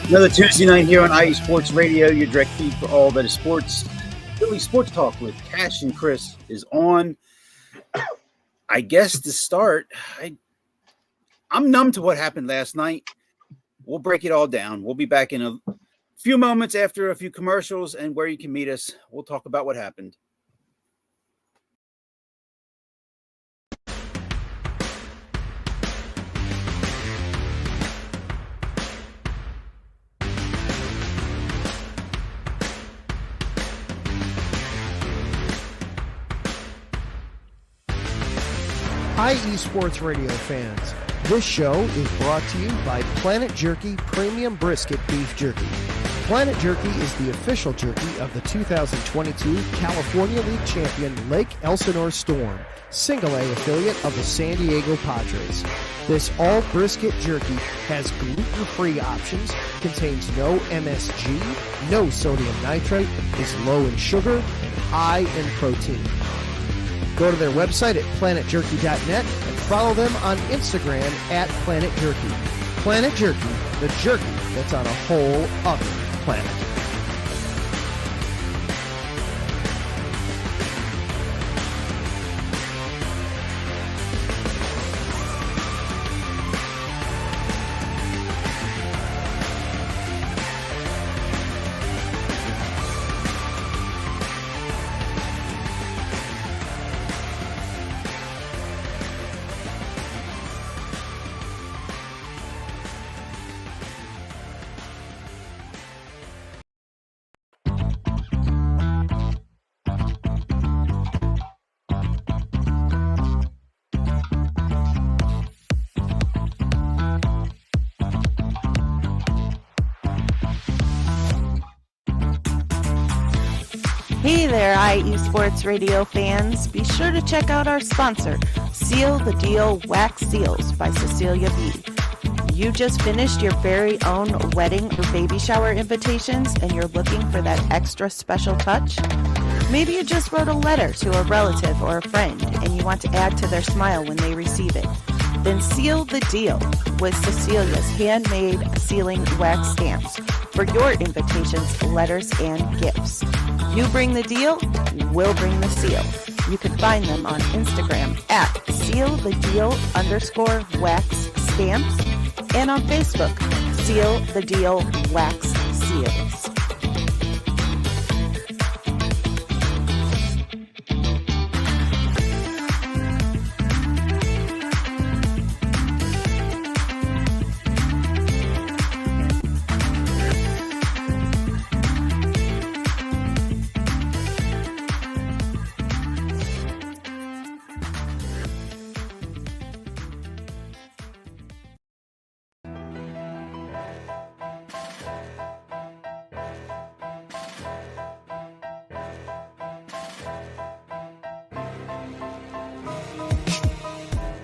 Another Tuesday night here on IE Sports Radio, your direct feed for all that is sports. Philly Sports Talk with Cash and Chris is on. I guess to start, I'm numb to what happened last night. We'll break it all down. We'll be back in a few moments after a few commercials and where you can meet us. We'll talk about what happened. IE Sports Radio fans, this show is brought to you by Planet Jerky Premium Brisket Beef Jerky. Planet Jerky is the official jerky of the 2022 California League champion Lake Elsinore Storm, Single A affiliate of the San Diego Padres. This all brisket jerky has gluten-free options, contains no MSG, no sodium nitrate, is low in sugar, and high in protein. Go to their website at planetjerky.net and follow them on Instagram at Planet Jerky. Planet Jerky, the jerky that's on a whole other planet. Hey there, IE Sports Radio fans. Be sure to check out our sponsor, Seal the Deal Wax Seals by Cecilia B. You just finished your very own wedding or baby shower invitations and you're looking for that extra special touch? Maybe you just wrote a letter to a relative or a friend and you want to add to their smile when they receive it. Then seal the deal with Cecilia's handmade sealing wax stamps for your invitations, letters, and gifts. You bring the deal, we'll bring the seal. You can find them on Instagram at sealthedeal_wax stamps and on Facebook, Seal the Deal Wax Seals.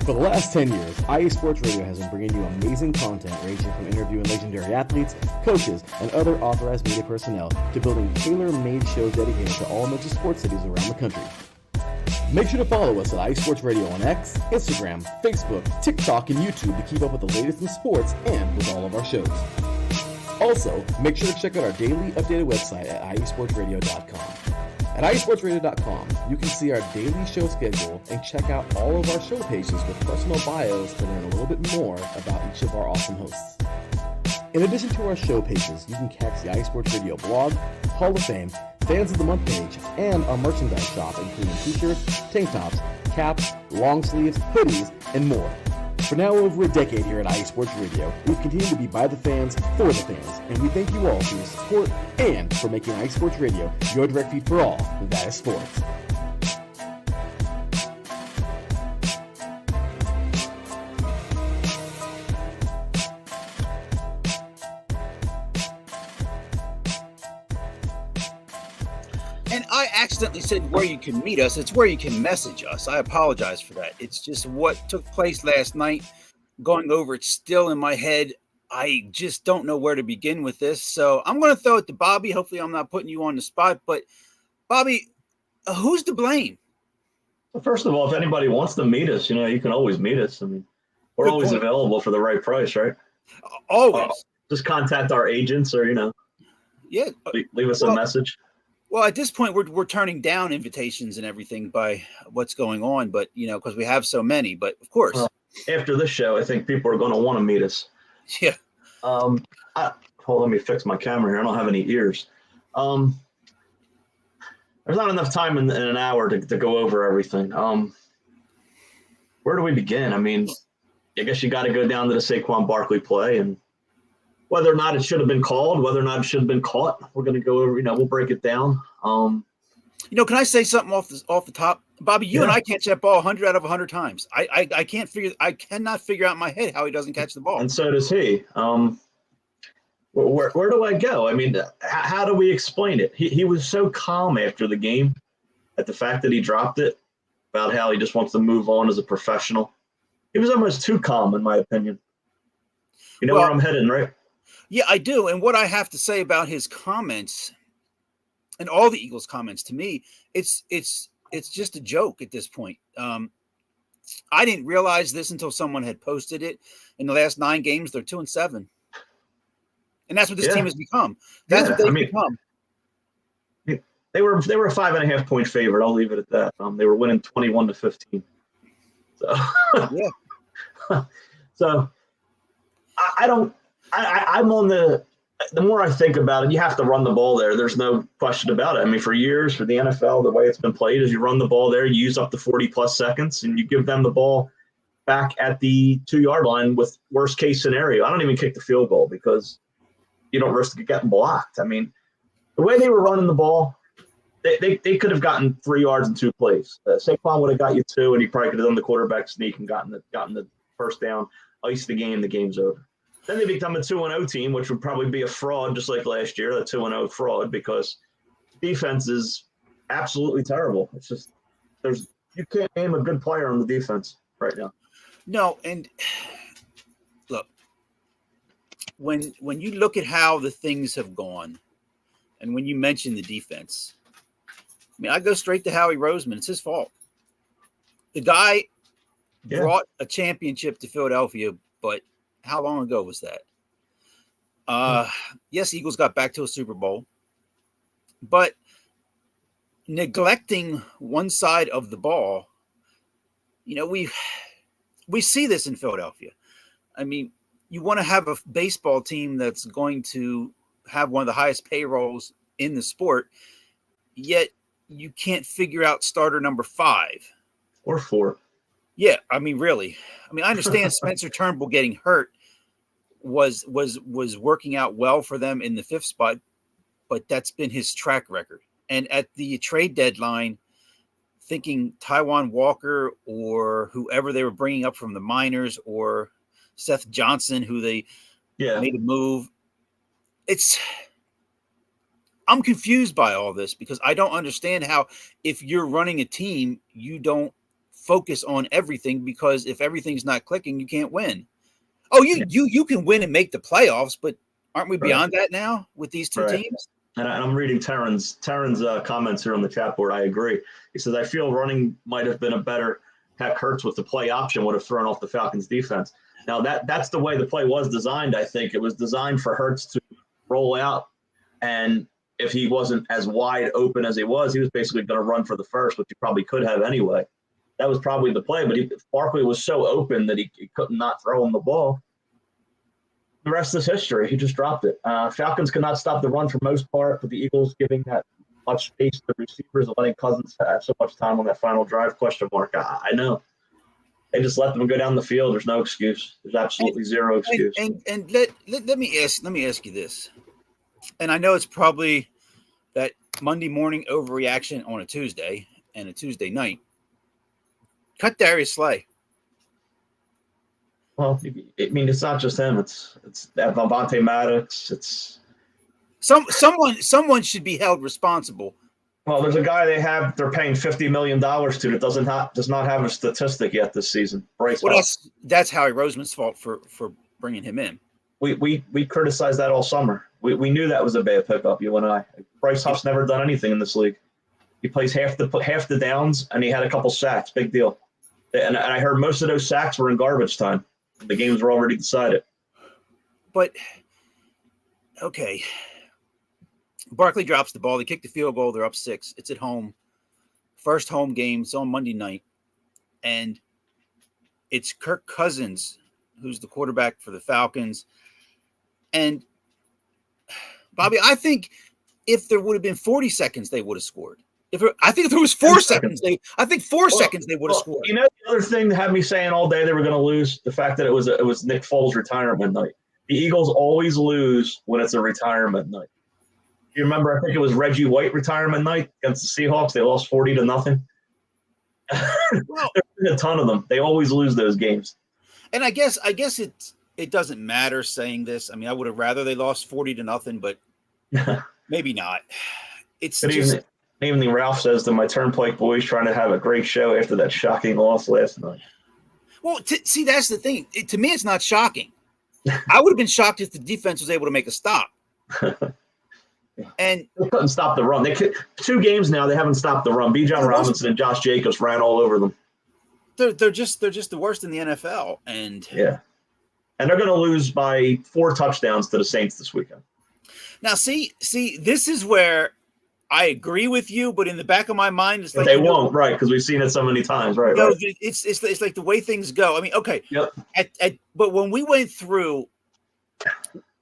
For the last 10 years, IE Sports Radio has been bringing you amazing content ranging from interviewing legendary athletes, coaches, and other authorized media personnel to building tailor-made shows dedicated to all major sports cities around the country. Make sure to follow us at IE Sports Radio on X, Instagram, Facebook, TikTok, and YouTube to keep up with the latest in sports and with all of our shows. Also, make sure to check out our daily updated website at iesportsradio.com. At iesportsradio.com, you can see our daily show schedule and check out all of our show pages with personal bios to learn a little bit more about each of our awesome hosts. In addition to our show pages, you can catch the iSports Radio blog, Hall of Fame, Fans of the Month page, and our merchandise shop, including t-shirts, tank tops, caps, long sleeves, hoodies, and more. For now over a decade here at IE Sports Radio, we've continued to be by the fans, for the fans, and we thank you all for your support and for making IE Sports Radio your direct feed for all that is sports. And I accidentally said where you can meet us. It's where you can message us. I apologize for that. It's just what took place last night. Going over it still in my head. I just don't know where to begin with this. So I'm going to throw it to Bobby. Hopefully I'm not putting you on the spot. But, Bobby, who's to blame? Well, first of all, if anybody wants to meet us, you can always meet us. I mean, we're always available for the right price, right? Always. just contact our agents or, Yeah. leave us a message. Well, at this point, we're turning down invitations and everything by what's going on, but because we have so many. But of course, Well, after this show, I think people are going to want to meet us. yeah. Let me fix my camera here. I don't have any ears. There's not enough time in an hour to go over everything. Where do we begin? I mean, I guess you got to go down to the Saquon Barkley play and whether or not it should have been called, whether or not it should have been caught. We're going to go over, we'll break it down. Can I say something off the top? Bobby, you and I catch that ball 100 out of 100 times. I cannot figure out in my head how he doesn't catch the ball. And so does he. Where do I go? I mean, how do we explain it? He was so calm after the game at the fact that he dropped it, about how he just wants to move on as a professional. He was almost too calm, in my opinion. You know where I'm heading, right? Yeah, I do. And what I have to say about his comments and all the Eagles' comments, to me, it's just a joke at this point. I didn't realize this until someone had posted it. In the last 9 games, they're 2-7. And that's what this team has become. That's what they've become. They were a 5.5 point favorite. I'll leave it at that. They were winning 21-15. So yeah. So I'm on the more I think about it, you have to run the ball there. There's no question about it. I mean, for years, for the NFL, the way it's been played is you run the ball there, you use up to 40-plus seconds, and you give them the ball back at the 2-yard line with worst case scenario. I don't even kick the field goal because you don't risk getting blocked. I mean, the way they were running the ball, they could have gotten 3 yards in 2 plays. Saquon would have got you 2, and he probably could have done the quarterback sneak and gotten the first down, iced the game, the game's over. Then they become a 2-0 team, which would probably be a fraud, just like last year, a 2-0 fraud, because defense is absolutely terrible. It's just you can't name a good player on the defense right now. No, and look, when you look at how the things have gone, and when you mention the defense, I mean, I go straight to Howie Roseman. It's his fault. The guy brought a championship to Philadelphia, but how long ago was that? Yes, Eagles got back to a Super Bowl, but neglecting one side of the ball, we see this in Philadelphia. I mean, you want to have a baseball team that's going to have one of the highest payrolls in the sport, yet you can't figure out starter number 5 or 4. Yeah, I mean, really. I mean, I understand Spencer Turnbull getting hurt was working out well for them in the 5th spot, but that's been his track record. And at the trade deadline, thinking Taiwan Walker or whoever they were bringing up from the minors or Seth Johnson, who they made a move. I'm confused by all this because I don't understand how, if you're running a team, you don't focus on everything, because if everything's not clicking, you can't win. Oh, you can win and make the playoffs, but aren't we beyond that now with these 2 teams? And I'm reading Terran's comments here on the chat board. I agree. He says, I feel running might have been a better heck. Hurts with the play option would have thrown off the Falcons defense. Now that's the way the play was designed. I think it was designed for Hurts to roll out, and if he wasn't as wide open as he was basically going to run for the first, which he probably could have anyway. That was probably the play, but Barkley was so open that he couldn't not throw him the ball. The rest is history. He just dropped it. Falcons could not stop the run for most part, but the Eagles giving that much space to the receivers and letting Cousins have so much time on that final drive, ? I know. They just let them go down the field. There's no excuse. There's absolutely zero excuse. And let me ask you this. And I know it's probably that Monday morning overreaction on a Tuesday and a Tuesday night. Cut Darius Slay. Well, I mean, it's not just him. It's Vontae Maddox. It's someone should be held responsible. Well, there's a guy they're paying $50 million to that does not have a statistic yet this season. Bryce Huff. That's Howie Roseman's fault for bringing him in. We criticized that all summer. We knew that was a bad pickup. You and I. Bryce Huff's never done anything in this league. He plays half the downs, and he had a couple sacks. Big deal. And I heard most of those sacks were in garbage time. The games were already decided. But okay. Barkley drops the ball. They kick the field goal. They're up 6. It's at home. First home game. It's on Monday night. And it's Kirk Cousins, who's the quarterback for the Falcons. And, Bobby, I think if there would have been 40 seconds, they would have scored. I think if there was 4 seconds, I think 4 seconds they would have scored. You know, the other thing that had me saying all day they were going to lose, the fact that it was Nick Foles' retirement night. The Eagles always lose when it's a retirement night. You remember, I think it was Reggie White retirement night against the Seahawks. They lost 40-0. Well, There's been a ton of them. They always lose those games. And I guess it doesn't matter saying this. I mean, I would have rather they lost 40-0, but maybe not. It's Good just evening, Ralph says to my Turnpike boys trying to have a great show after that shocking loss last night. well. See, that's the thing. To me, it's not shocking. I would have been shocked if the defense was able to make a stop. And They couldn't stop the run. 2 games now they haven't stopped the run. Bijan Robinson and Josh Jacobs ran all over them. they're just the worst in the NFL. And Yeah. And they're going to lose by 4 touchdowns to the Saints this weekend. now, see, this is where I agree with you, but in the back of my mind, it's But like they won't, right? Because we've seen it so many times, right? No, Right. it's like the way things go. I mean, okay. Yep. But when we went through,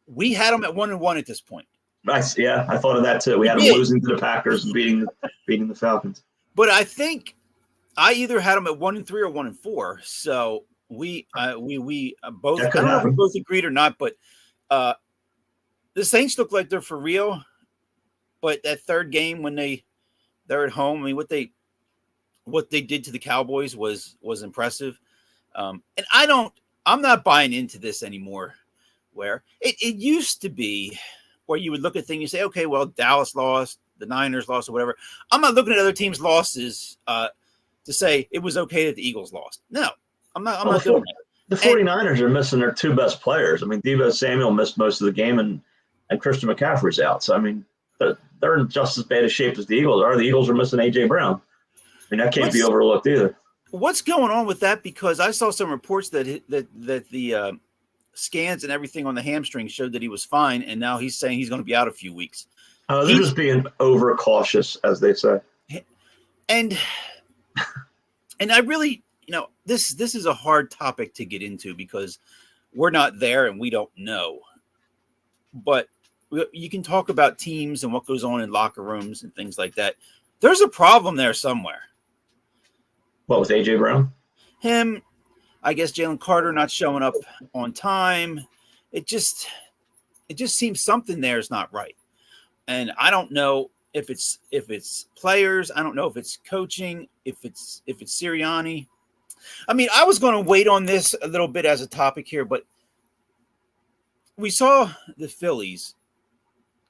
we had them at 1-1 at this point. Nice. Yeah, I thought of that too. We had them losing to the Packers and beating the Falcons. But I think I either had them at 1-3 or 1-4. So we both. That I could don't know if we happen. both agreed or not, but the Saints look like they're for real. But that third game when they're at home, I mean, what they did to the Cowboys was impressive. And I'm not buying into this anymore. Where it used to be, where you would look at things, you say, okay, well, Dallas lost, the Niners lost, or whatever. I'm not looking at other teams' losses to say it was okay that the Eagles lost. No, I'm not doing that. The 49ers are missing their 2 best players. I mean, Deebo Samuel missed most of the game, and Christian McCaffrey's out. So, I mean, they're in just as bad a shape as the Eagles are. The Eagles are missing A.J. Brown. I mean, that can't be overlooked either. What's going on with that? Because I saw some reports that the scans and everything on the hamstring showed that he was fine, and now he's saying he's going to be out a few weeks. They're just being overcautious, as they say. And I really, this is a hard topic to get into because we're not there and we don't know. But you can talk about teams and what goes on in locker rooms and things like that. There's a problem there somewhere. What, with A.J. Brown? Him, I guess Jalen Carter not showing up on time. It just seems something there is not right. And I don't know if it's players. I don't know if it's coaching, if it's Sirianni. I mean, I was going to wait on this a little bit as a topic here, but we saw the Phillies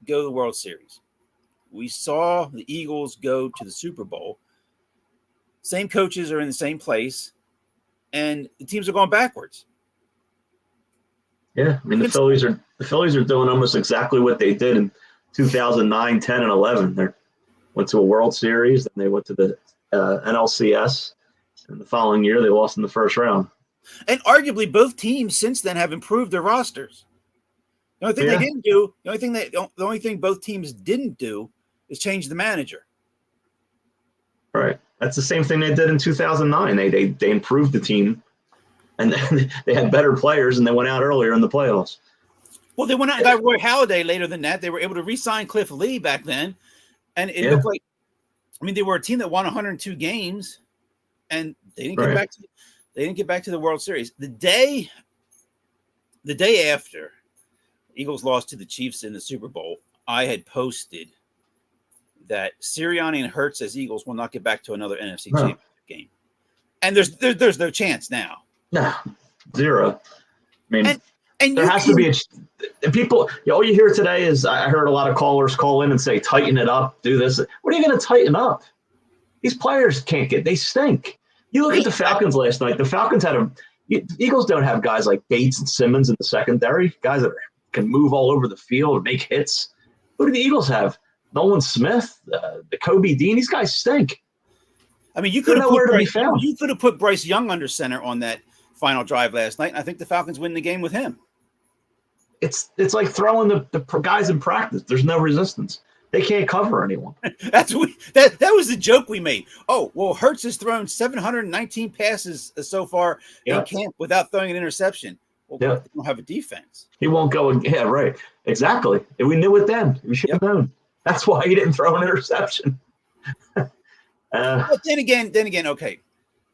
go to the World Series. We saw the Eagles go to the Super Bowl. Same coaches are in the same place, and the teams are going backwards. Yeah, I mean the Phillies are doing almost exactly what they did in 2009, 10, and 11. They went to a World Series, then they went to the NLCS, and the following year they lost in the first round. And arguably, both teams since then have improved their rosters. The only thing they didn't do, the only thing both teams didn't do is change the manager. Right. That's the same thing they did in 2009. They improved the team, and they had better players, and they went out earlier in the playoffs. Well, they went out and got Roy Halladay later than that. They were able to re-sign Cliff Lee back then, and it looked like, I mean, they were a team that won 102 games, and they didn't get back to. They didn't get back to the World Series. The day after Eagles lost to the Chiefs in the Super Bowl, I had posted that Sirianni and Hurts as Eagles will not get back to another NFC Championship game, and there's no chance now. No, zero. I mean, and there has to be people. All you hear today is I heard a lot of callers call in and say, "Tighten it up, do this." What are you going to tighten up? These players they stink. You look at the Falcons last night. The Falcons the Eagles don't have guys like Bates and Simmons in the secondary, guys that can move all over the field and make hits. Who do the Eagles have? Nolan Smith, the Kobe Dean. These guys stink. I mean, you could have put Bryce Young under center on that final drive last night, and I think the Falcons win the game with him. it's like throwing the guys in practice. There's no resistance. They can't cover anyone. That's what that was the joke we made. Oh, well, Hurts has thrown 719 passes so far in camp without throwing an interception. Well, they don't have a defense. He won't go. Yeah, right. Exactly. And we knew it then. We should have known. That's why he didn't throw an interception. But then again, okay.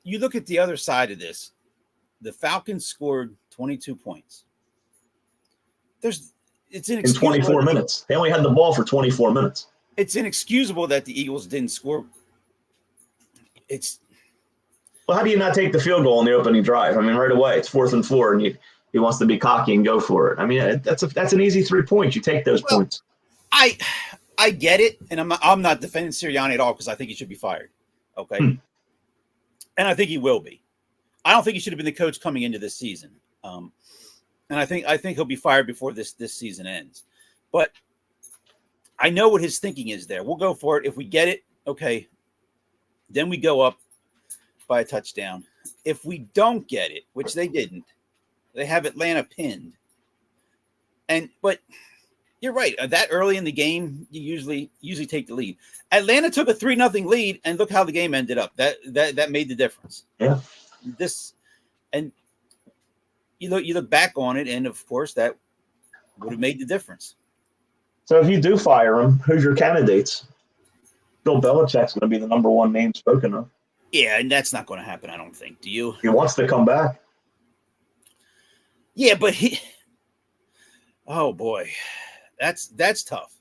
You look at the other side of this. The Falcons scored 22 points. It's inexcusable. In 24 minutes. They only had the ball for 24 minutes. It's inexcusable that the Eagles didn't score. Well, how do you not take the field goal on the opening drive? I mean, right away, it's 4th and 4, and he wants to be cocky and go for it. I mean, that's an easy 3 points. You take those points. I get it, and I'm not defending Sirianni at all because I think he should be fired. Okay, and I think he will be. I don't think he should have been the coach coming into this season. And I think he'll be fired before this season ends. But I know what his thinking is there. We'll go for it. If we get it, okay, then we go up by a touchdown. If we don't get it, which they didn't, they have Atlanta pinned. But you're right. That early in the game, you usually take the lead. Atlanta took a 3-0 lead, and look how the game ended up. That made the difference. Yeah. You look back on it, and of course that would have made the difference. So if you do fire him, who's your candidates? Bill Belichick's going to be the number one name spoken of. Yeah, and that's not going to happen, I don't think. Do you? He wants to come back. Yeah, but oh boy, that's tough.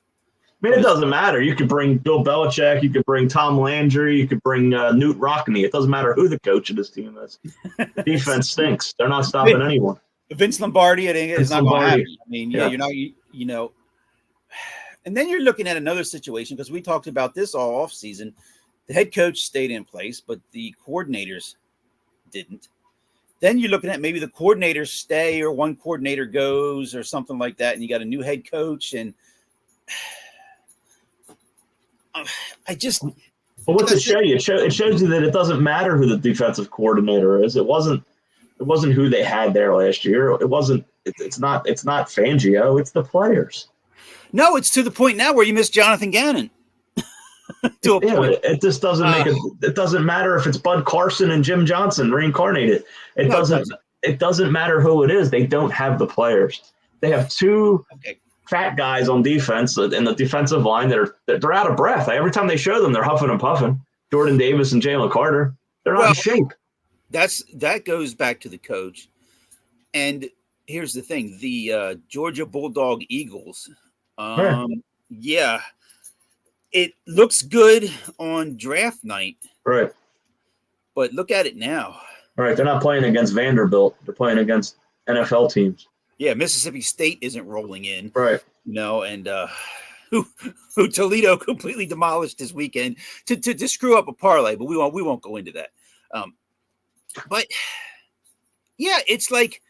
I mean, it doesn't matter. You could bring Bill Belichick. You could bring Tom Landry. You could bring Newt Rockne. It doesn't matter who the coach of this team is. The defense stinks. They're not stopping anyone. Vince Lombardi, it's not going to happen. I mean, you're not, you know. And then you're looking at another situation because we talked about this all offseason. The head coach stayed in place, but the coordinators didn't. Then you're looking at maybe the coordinators stay or one coordinator goes or something like that, and you got a new head coach and – Well, what's it show you? It shows you that it doesn't matter who the defensive coordinator is. It wasn't who they had there last year. It's not Fangio. It's the players. No, it's to the point now where you miss Jonathan Gannon. To a point. It just doesn't it doesn't matter if it's Bud Carson and Jim Johnson reincarnated. It doesn't matter who it is. They don't have the players. They have two fat guys on defense and the defensive line they're out of breath. Every time they show them, they're huffing and puffing. Jordan Davis and Jalen Carter, they're not in shape. That goes back to the coach. And here's the thing: the Georgia Bulldog Eagles. It looks good on draft night, right? But look at it now. Right, they're not playing against Vanderbilt. They're playing against NFL teams. Yeah, Mississippi State isn't rolling in, right? And who Toledo completely demolished this weekend to screw up a parlay, but we won't go into that. But yeah, it's like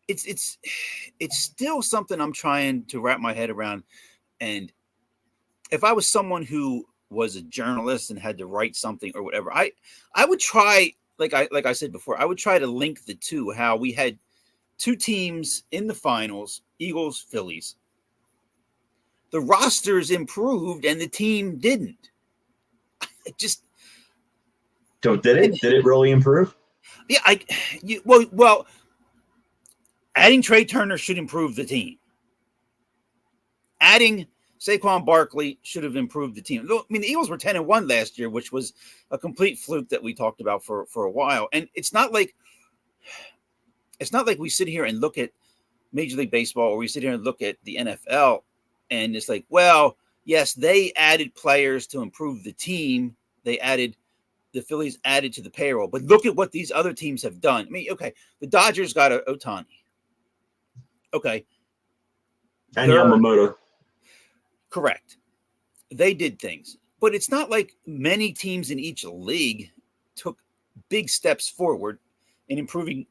it's still something I'm trying to wrap my head around. And if I was someone who was a journalist and had to write something or whatever, I would try, like I said before, I would try to link the two, how we had two teams in the finals, Eagles, Phillies. The rosters improved and the team didn't. So did it? Did it really improve? Yeah, well, adding Trey Turner should improve the team. Adding Saquon Barkley should have improved the team. I mean, the Eagles were 10-1 last year, which was a complete fluke that we talked about for a while. And it's not like we sit here and look at Major League Baseball or we sit here and look at the NFL and it's like, well, yes, they added players to improve the team. The Phillies added to the payroll, but look at what these other teams have done. I mean, okay, the Dodgers got Ohtani. Okay. And Yamamoto. Correct. They did things, but it's not like many teams in each league took big steps forward in improving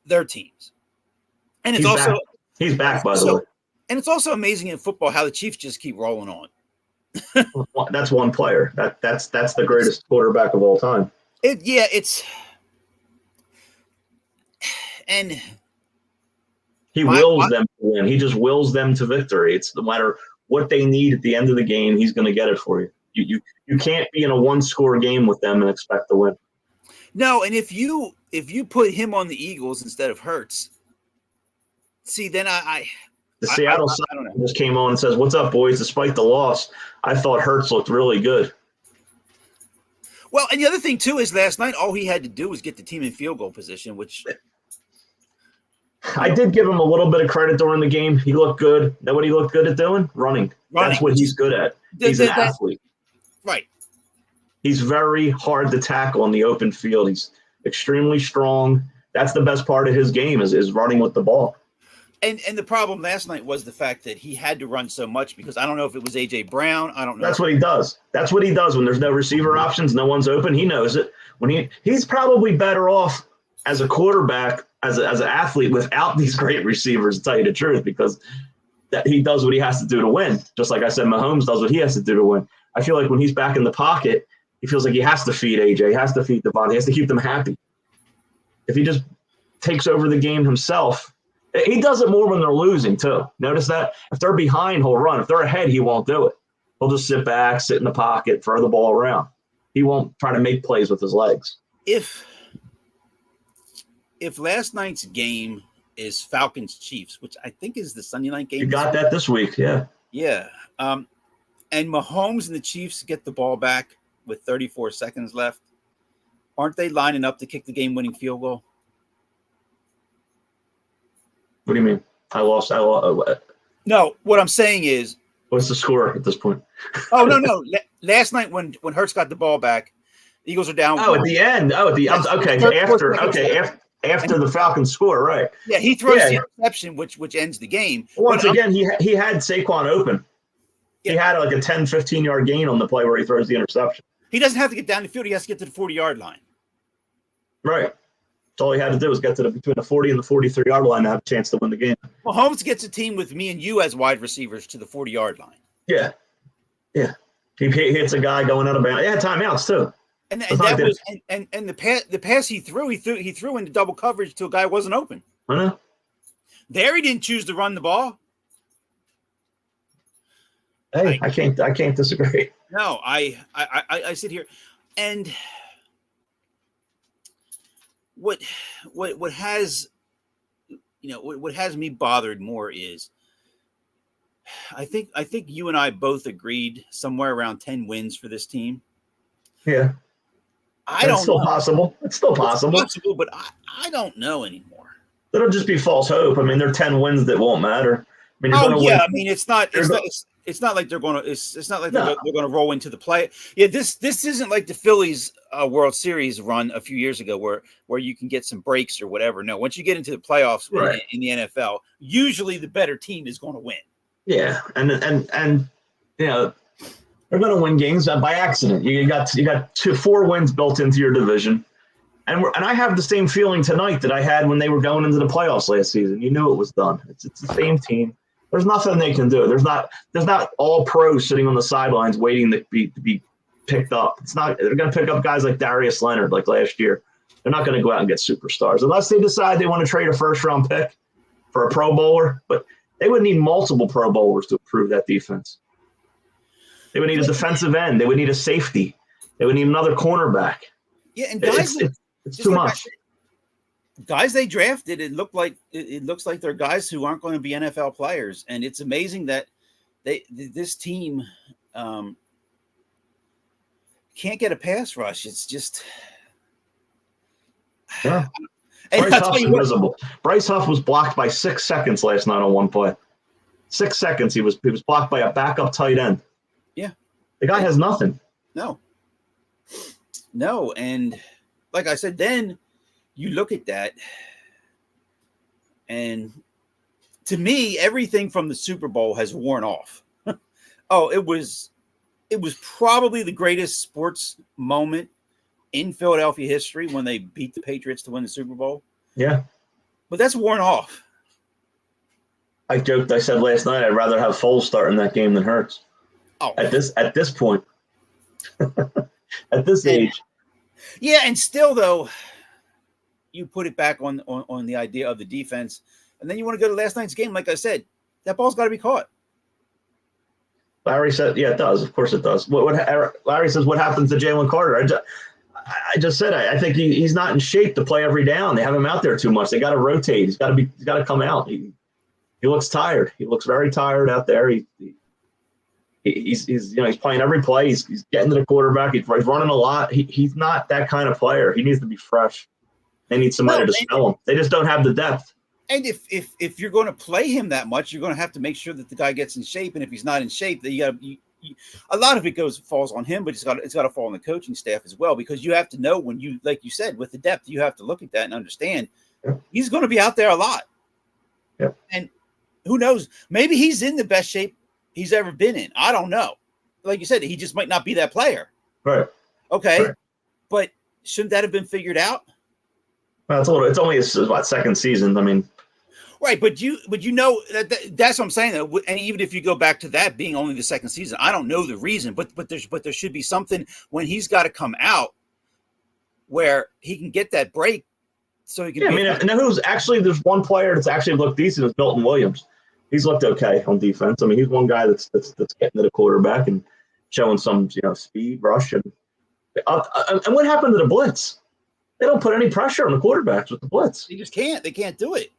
their teams. And it's he's back, by the way. And it's also amazing in football how the Chiefs just keep rolling on. That's one player. That's the greatest quarterback of all time. He wills them to win. He just wills them to victory. It's no matter what they need at the end of the game, he's going to get it for you. You can't be in a one-score game with them and expect to win. No, and if you put him on the Eagles instead of Hurts, see, then the Seattle side just came on and says, "What's up, boys? Despite the loss, I thought Hurts looked really good." Well, and the other thing too is last night all he had to do was get the team in field goal position, which I did give him a little bit of credit during the game. He looked good. Know what he looked good at doing? Running. That's what he's good at. He's an athlete. Right. He's very hard to tackle in the open field. He's extremely strong. That's the best part of his game is running with the ball. And the problem last night was the fact that he had to run so much because I don't know if it was A.J. Brown. I don't know. That's what he does. That's what he does when there's no receiver options, no one's open. He knows it. When he's probably better off as a quarterback, as an athlete without these great receivers, to tell you the truth, because that he does what he has to do to win. Just like I said, Mahomes does what he has to do to win. I feel like when he's back in the pocket, he feels like he has to feed AJ, he has to feed Devon, he has to keep them happy. If he just takes over the game himself, he does it more when they're losing too. Notice that? If they're behind, he'll run. If they're ahead, he won't do it. He'll just sit back, sit in the pocket, throw the ball around. He won't try to make plays with his legs. If last night's game is Falcons-Chiefs, which I think is the Sunday night game. You got that this week, yeah. Yeah. And Mahomes and the Chiefs get the ball back with 34 seconds left. Aren't they lining up to kick the game-winning field goal? What do you mean? I lost. No, what I'm saying is. What's the score at this point? No. Last night when Hurts got the ball back, the Eagles are down. At the end. After the Falcons score, right? Yeah, he throws the interception, which ends the game. Once again, he had Saquon open. Yeah. He had like a 10, 15-yard gain on the play where he throws the interception. He doesn't have to get down the field. He has to get to the 40-yard line. Right. That's all he had to do was get to between the 40 and the 43-yard line to have a chance to win the game. Mahomes gets a team with me and you as wide receivers to the 40-yard line. Yeah. Yeah. He hits a guy going out of bounds. He had timeouts too. And that was the pass he threw into double coverage to a guy who wasn't open. I know. There he didn't choose to run the ball. Hey, I can't disagree. No, I sit here and what has what has me bothered more is I think you and I both agreed somewhere around 10 wins for this team. Yeah. It's still possible. It's still possible. It's possible, but I don't know anymore. It'll just be false hope. I mean, they're 10 wins that won't matter. I mean, win. I mean, it's not like they're going to. It's not like they're going to roll into the play. Yeah, this isn't like the Phillies World Series run a few years ago where you can get some breaks or whatever. No, once you get into the playoffs in the NFL, usually the better team is going to win. Yeah, and they're going to win games by accident. You got 4 wins built into your division, and I have the same feeling tonight that I had when they were going into the playoffs last season. You knew it was done. It's the same team. There's nothing they can do. There's not all pros sitting on the sidelines waiting to be picked up. It's not. They're going to pick up guys like Darius Leonard like last year. They're not going to go out and get superstars unless they decide they want to trade a first-round pick for a Pro Bowler. But they would need multiple Pro Bowlers to improve that defense. They would need a defensive end. They would need a safety. They would need another cornerback. Yeah, and guys, it's too much. Guys they drafted, it looks like they're guys who aren't going to be NFL players, and it's amazing that this team can't get a pass rush. It's just yeah. Bryce Huff's invisible. Bryce Huff was blocked by 6 seconds last night on one play. 6 seconds. He was blocked by a backup tight end. Yeah, the guy has nothing. No, and like I said, then you look at that, and to me, everything from the Super Bowl has worn off. It was probably the greatest sports moment in Philadelphia history when they beat the Patriots to win the Super Bowl. Yeah. But that's worn off. I joked, I said last night, I'd rather have Foles start in that game than Hurts. Oh. At this point. At this age. Yeah, and still though, you put it back on the idea of the defense. And then you want to go to last night's game. Like I said, that ball's got to be caught. Larry said, yeah, it does. Of course it does. Larry says, what happens to Jalen Carter? I just said, I think he's not in shape to play every down. They have him out there too much. They got to rotate. He's got to come out. He looks tired. He looks very tired out there. He's playing every play. He's getting to the quarterback. He's running a lot. He's not that kind of player. He needs to be fresh. They need somebody to spell him. They just don't have the depth. And if you're going to play him that much, you're going to have to make sure that the guy gets in shape. And if he's not in shape, then a lot of it falls on him, but it's got to fall on the coaching staff as well, because you have to know when you, like you said, with the depth, you have to look at that and understand he's going to be out there a lot. Yeah. And who knows? Maybe he's in the best shape he's ever been in. I don't know. Like you said, he just might not be that player. Right. Okay. Right. But shouldn't that have been figured out? Well, it's only his second season. I mean. Right, but you know that's what I'm saying. And even if you go back to that being only the second season, I don't know the reason, but there should be something when he's got to come out where he can get that break, so he can. Yeah, and there's one player that's actually looked decent is Milton Williams. He's looked okay on defense. I mean, he's one guy that's getting to the quarterback and showing some speed, rush, and what happened to the blitz? They don't put any pressure on the quarterbacks with the blitz. They just can't. They can't do it.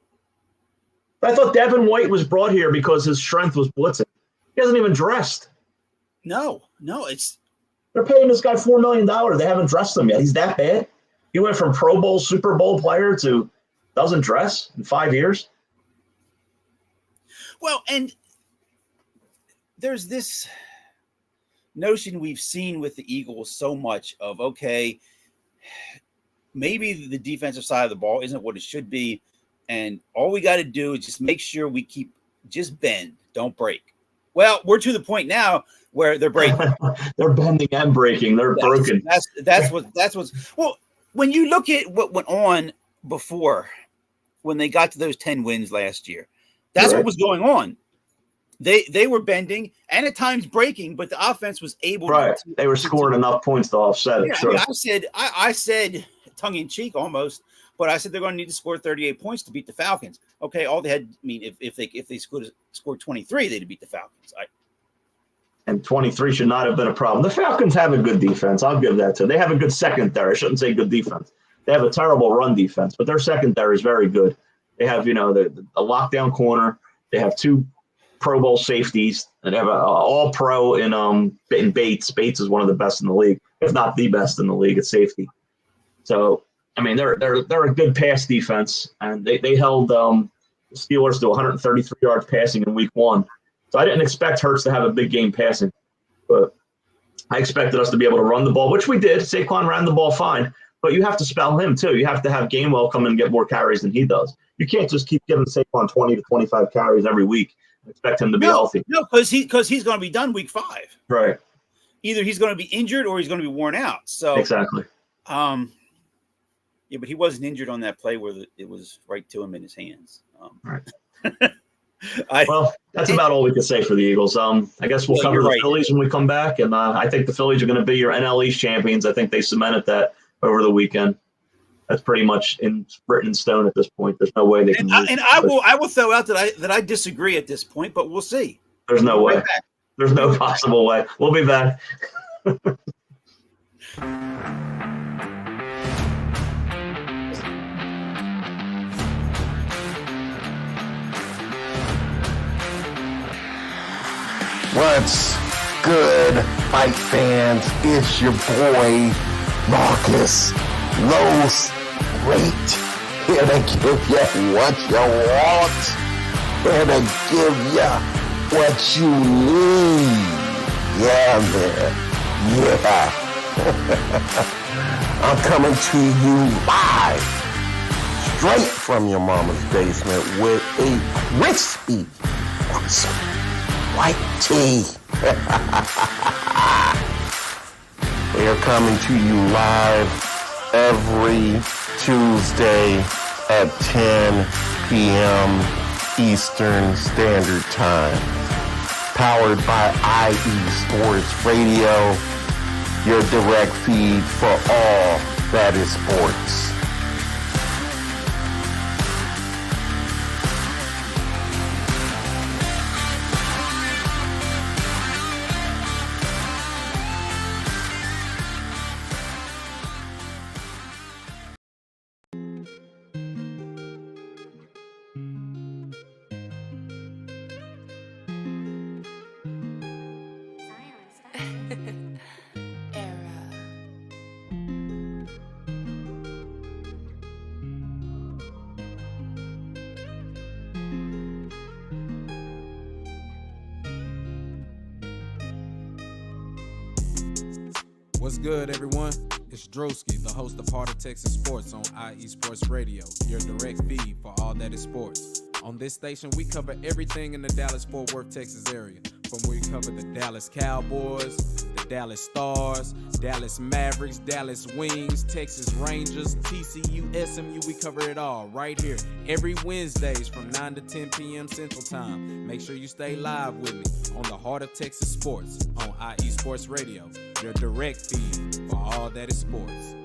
I thought Devin White was brought here because his strength was blitzing. He hasn't even dressed. No, they're paying this guy $4 million. They haven't dressed him yet. He's that bad. He went from Pro Bowl, Super Bowl player to doesn't dress in 5 years. Well, and there's this notion we've seen with the Eagles so much of, okay, maybe the defensive side of the ball isn't what it should be. And all we got to do is just make sure we just bend, don't break. Well, we're to the point now where they're breaking. They're bending and breaking. They're broken. That's what's well, when you look at what went on before when they got to those 10 wins last year, that's what was going on. They were bending and at times breaking, but the offense was able to. They were scoring enough points to offset it. Yeah, sure. I said tongue in cheek almost. But I said they're going to need to score 38 points to beat the Falcons. Okay, all they had, if they scored 23, they'd beat the Falcons. And 23 should not have been a problem. The Falcons have a good defense. I'll give that to them. They have a good secondary. I shouldn't say good defense. They have a terrible run defense, but their secondary is very good. They have, a lockdown corner. They have 2 Pro Bowl safeties. And they have an all-pro in Bates. Bates is one of the best in the league, if not the best in the league at safety. So, I mean, they're a good pass defense, and they held the Steelers to 133 yards passing in week 1. So I didn't expect Hurts to have a big game passing, but I expected us to be able to run the ball, which we did. Saquon ran the ball fine, but you have to spell him too. You have to have Gainwell come in and get more carries than he does. You can't just keep giving Saquon 20 to 25 carries every week and expect him to be healthy. No, because he's going to be done week 5. Right. Either he's going to be injured or he's going to be worn out. So exactly. Yeah, but he wasn't injured on that play where it was right to him in his hands. Right. Well, that's about all we can say for the Eagles. I guess we'll cover the Phillies when we come back, and I think the Phillies are going to be your NL East champions. I think they cemented that over the weekend. That's pretty much written in stone at this point. There's no way they can. I will throw out that I disagree at this point, but we'll see. There's no way. There's no possible way. We'll be back. What's good, fight fans? It's your boy, Marcus Los Great, here to give you what you want, here to give you what you need. Yeah, man. Yeah. I'm coming to you live, straight from your mama's basement with a crispy white tea. We are coming to you live every Tuesday at 10 p.m. Eastern Standard Time. Powered by IE Sports Radio, your direct feed for all that is sports. What's good, everyone? It's Drewski, the host of Heart of Texas Sports on IE Sports Radio, your direct feed for all that is sports. On this station, we cover everything in the Dallas-Fort Worth, Texas area. From we cover the Dallas Cowboys, the Dallas Stars, Dallas Mavericks, Dallas Wings, Texas Rangers, TCU, SMU, we cover it all right here every Wednesdays from 9 to 10 p.m. Central Time. Make sure you stay live with me on the Heart of Texas Sports on IE Sports Radio, your direct feed for all that is sports.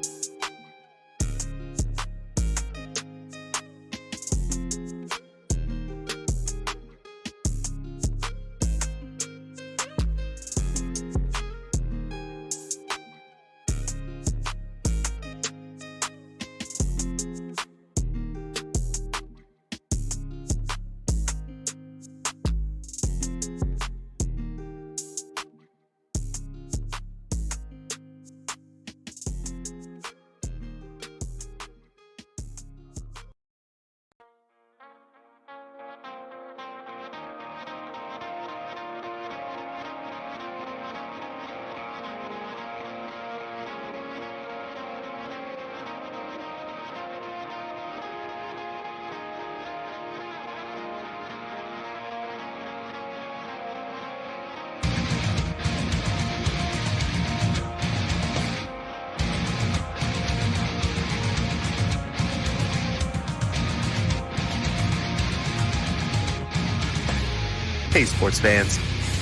Hey sports fans,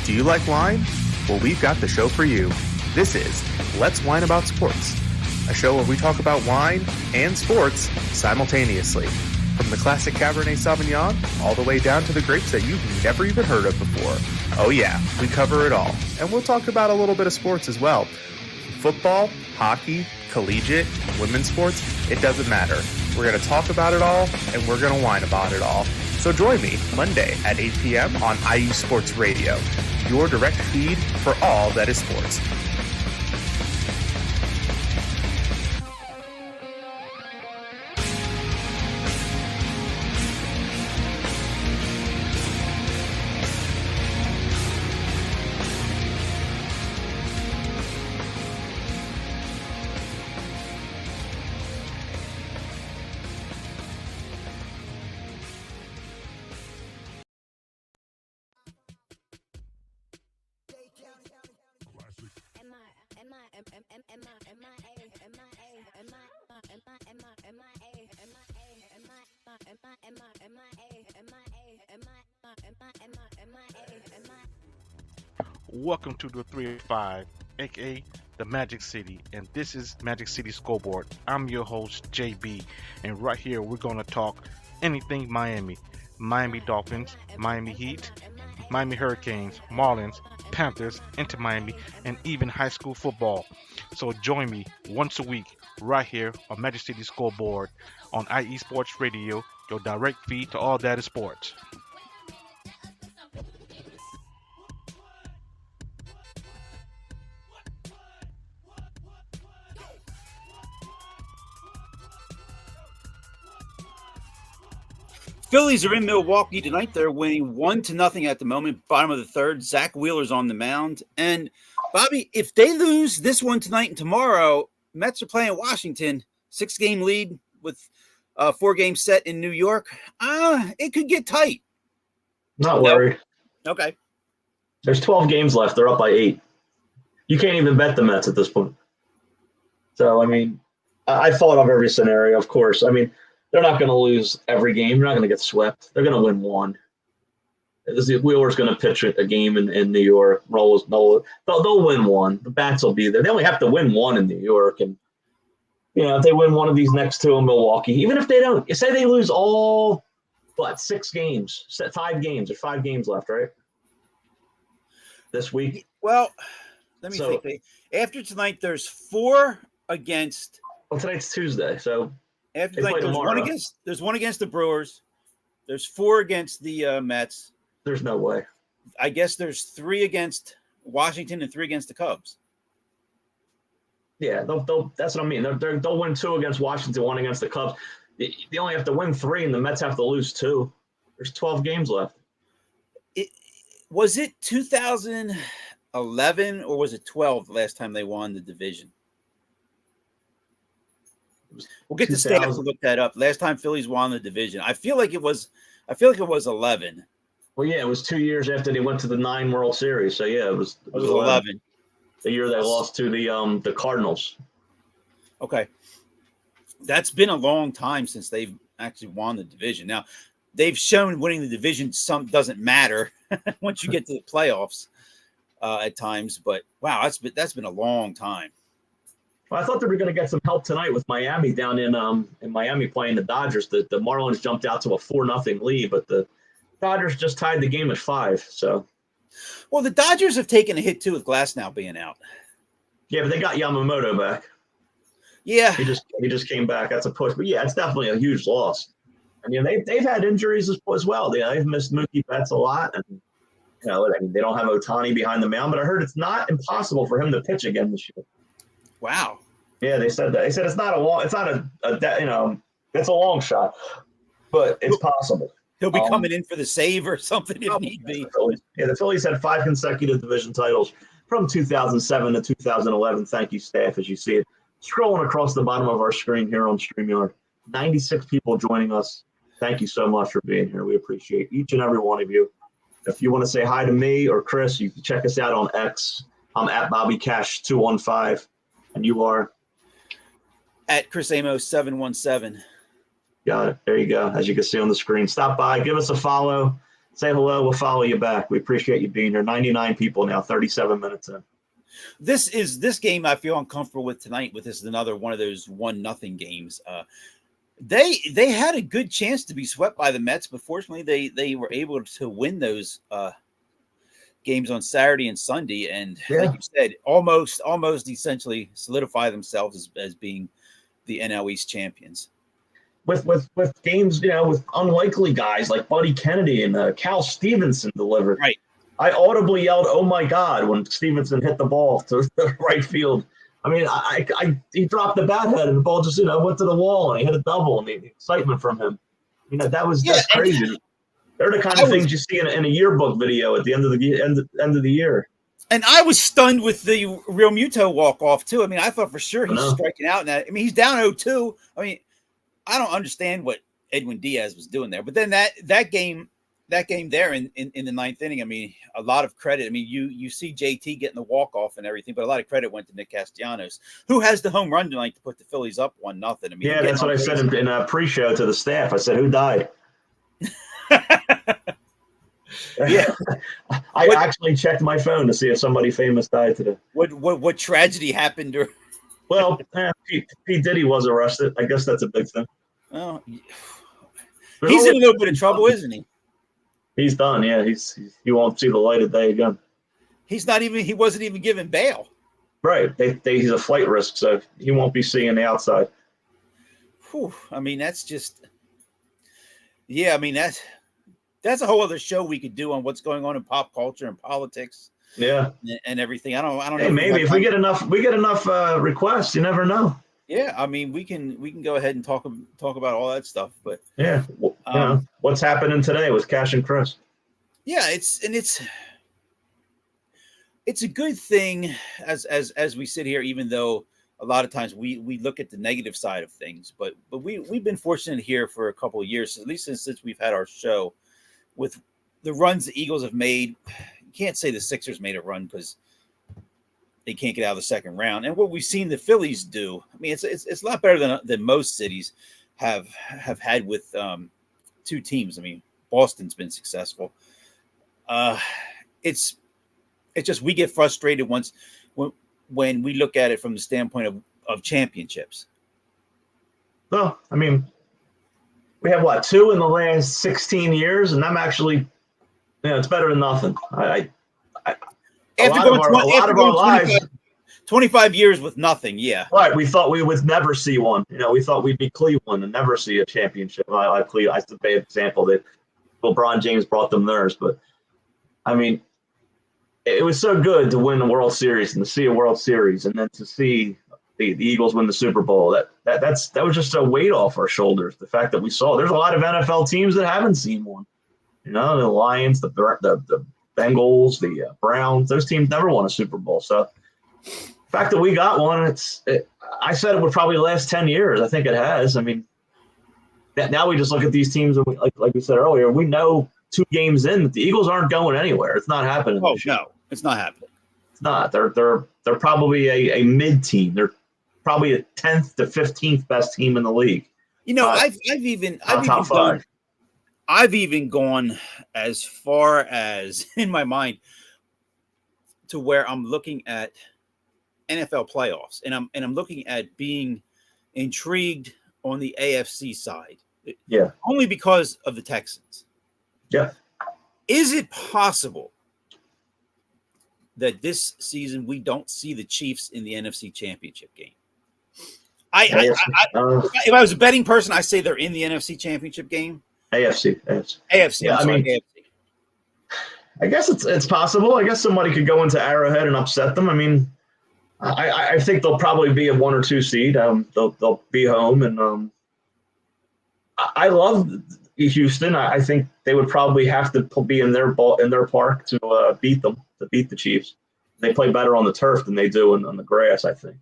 do you like wine? Well, we've got the show for you. This is Let's Wine About Sports, a show where we talk about wine and sports simultaneously. From the classic Cabernet Sauvignon all the way down to the grapes that you've never even heard of before. Oh yeah, we cover it all. And we'll talk about a little bit of sports as well. Football, hockey, collegiate, women's sports, it doesn't matter. We're going to talk about it all, and we're going to whine about it all. So join me Monday at 8 p.m. on IU Sports Radio, your direct feed for all that is sports. Welcome to the 305, aka the Magic City, and this is Magic City Scoreboard. I'm your host JB, and right here we're gonna talk anything Miami, Miami Dolphins, Miami Heat, Miami Hurricanes, Marlins, Panthers, Inter Miami, and even high school football. So join me once a week right here on Magic City Scoreboard on IE Sports Radio, your direct feed to all that is sports. Phillies are in Milwaukee tonight. They're winning 1-0 at the moment, bottom of the third. Zach Wheeler's on the mound. And, Bobby, if they lose this one tonight and tomorrow, Mets are playing Washington, 6-game lead with 4 games set in New York. It could get tight. Not worried. Okay. There's 12 games left. They're up by 8. You can't even bet the Mets at this point. So, I mean, I thought of every scenario, of course. I mean, they're not going to lose every game. They're not going to get swept. They're going to win one. Wheeler's going to pitch a game in New York. They'll win one. The bats will be there. They only have to win one in New York. And, you know, if they win one of these next 2 in Milwaukee, even if they don't, you say they lose all, 6 games, 5 games. There's 5 games left, right? This week? Well, let me think. After tonight, there's 4 against. Well, tonight's Tuesday, so. After tonight, there's one against the Brewers. There's 4 against the Mets. There's no way. I guess there's 3 against Washington and 3 against the Cubs. Yeah, that's what I mean. They'll win 2 against Washington, 1 against the Cubs. They only have to win 3, and the Mets have to lose 2. There's 12 games left. Was it 2011 or was it 12 the last time they won the division? We'll get the stats to look that up. Last time Phillies won the division, I feel like it was 11. Well, yeah, it was 2 years after they went to the 9 World Series. So yeah, it was 11. The year they lost to the Cardinals. Okay, that's been a long time since they've actually won the division. Now, they've shown winning the division doesn't matter once you get to the playoffs at times. But wow, that's been a long time. Well, I thought they were going to get some help tonight with Miami down in Miami playing the Dodgers. The Marlins jumped out to a 4-0 lead, but the Dodgers just tied the game at 5. So, well, the Dodgers have taken a hit too with Glasnow being out. Yeah, but they got Yamamoto back. Yeah, he just came back. That's a push, but yeah, it's definitely a huge loss. I mean, they've had injuries as well. They've missed Mookie Betts a lot, and I mean, they don't have Ohtani behind the mound. But I heard it's not impossible for him to pitch again this year. Wow. Yeah, they said that. They said it's not it's a long shot, but it's possible. He'll be coming in for the save or something if need be. The Phillies had 5 consecutive division titles from 2007 to 2011. Thank you, staff, as you see it scrolling across the bottom of our screen here on StreamYard. 96 people joining us. Thank you so much for being here. We appreciate each and every one of you. If you want to say hi to me or Chris, you can check us out on X. I'm at BobbyCash215, and you are at Chris Amos 717. Got it. There you go. As you can see on the screen, stop by, give us a follow, say hello. We'll follow you back. We appreciate you being here. 99 people now, 37 minutes in. This game I feel uncomfortable with tonight. This is another one of those 1-0 games. They had a good chance to be swept by the Mets, but fortunately they were able to win those games on Saturday and Sunday, and like you said, almost essentially solidify themselves as being the NL East champions. With games, with unlikely guys like Buddy Kennedy and Cal Stevenson delivered. Right. I audibly yelled, "Oh my God!" when Stevenson hit the ball to the right field. I mean, he dropped the bat head and the ball just went to the wall and he hit a double, and the excitement from him. That's crazy. They're the kind of things you see in a yearbook video at the end of the year. And I was stunned with the Real Muto walk off too. I mean, I thought for sure he's striking out. And I mean, he's down 0-2. I mean, I don't understand what Edwin Diaz was doing there. But then that game there in the 9th inning, I mean, a lot of credit. I mean, you see JT getting the walk off and everything, but a lot of credit went to Nick Castellanos, who has the home run tonight to put the Phillies up 1-0. I mean, yeah, that's what I said in a pre-show to the staff. I said, "Who died?" Yeah, I actually checked my phone to see if somebody famous died today. What tragedy happened? Well, P. Diddy was arrested. I guess that's a big thing. Oh, he's in a little bit of trouble, isn't he? He's done. Yeah, he won't see the light of day again. He wasn't even given bail. Right. He's a flight risk, so he won't be seeing the outside. Whew, I mean, that's just. Yeah, I mean that's a whole other show we could do on what's going on in pop culture and politics. Yeah, and everything. I don't know. Hey, maybe if we get enough requests, you never know. Yeah, I mean, we can go ahead and talk about all that stuff. But yeah, what's happening today with Cash and Chris? Yeah, it's a good thing as we sit here, even though a lot of times we look at the negative side of things. But we've been fortunate here for a couple of years, at least since we've had our show, with the runs the Eagles have made. You can't say the Sixers made a run because they can't get out of the second round. And what we've seen the Phillies do, I mean, it's a lot better than most cities have had with two teams. I mean, Boston's been successful. It's just we get frustrated when we look at it from the standpoint of championships. Well, I mean, we have 2 in the last 16 years, and I'm actually, it's better than nothing. A lot of our lives, 25 years with nothing. Yeah. Right. We thought we would never see one. We thought we'd be Cleveland and never see a championship. That's a bad example that LeBron James brought them theirs. But I mean, it was so good to win the World Series and to see a World Series and then to see, the Eagles win the Super Bowl. That was just a weight off our shoulders. The fact that we saw there's a lot of NFL teams that haven't seen one. You know, the Lions, the Bengals, the Browns. Those teams never won a Super Bowl. So the fact that we got one, I said it would probably last 10 years. I think it has. I mean, now we just look at these teams, and like we said earlier, we know 2 games in that the Eagles aren't going anywhere. It's not happening. Oh no, it's not happening. It's not. They're probably a mid team. They're probably a 10th to 15th best team in the league. You know, I've even gone as far as in my mind to where I'm looking at NFL playoffs, and I'm looking at being intrigued on the AFC side. Yeah. Only because of the Texans. Yeah. Is it possible that this season we don't see the Chiefs in the NFC Championship game? If I was a betting person, I say they're in the NFC Championship game. AFC. Yeah, AFC. I guess it's possible. I guess somebody could go into Arrowhead and upset them. I mean, I think they'll probably be a 1 or 2 seed. They'll be home, and I love Houston. I think they would probably have to be in their park to beat the Chiefs. They play better on the turf than they do on the grass, I think.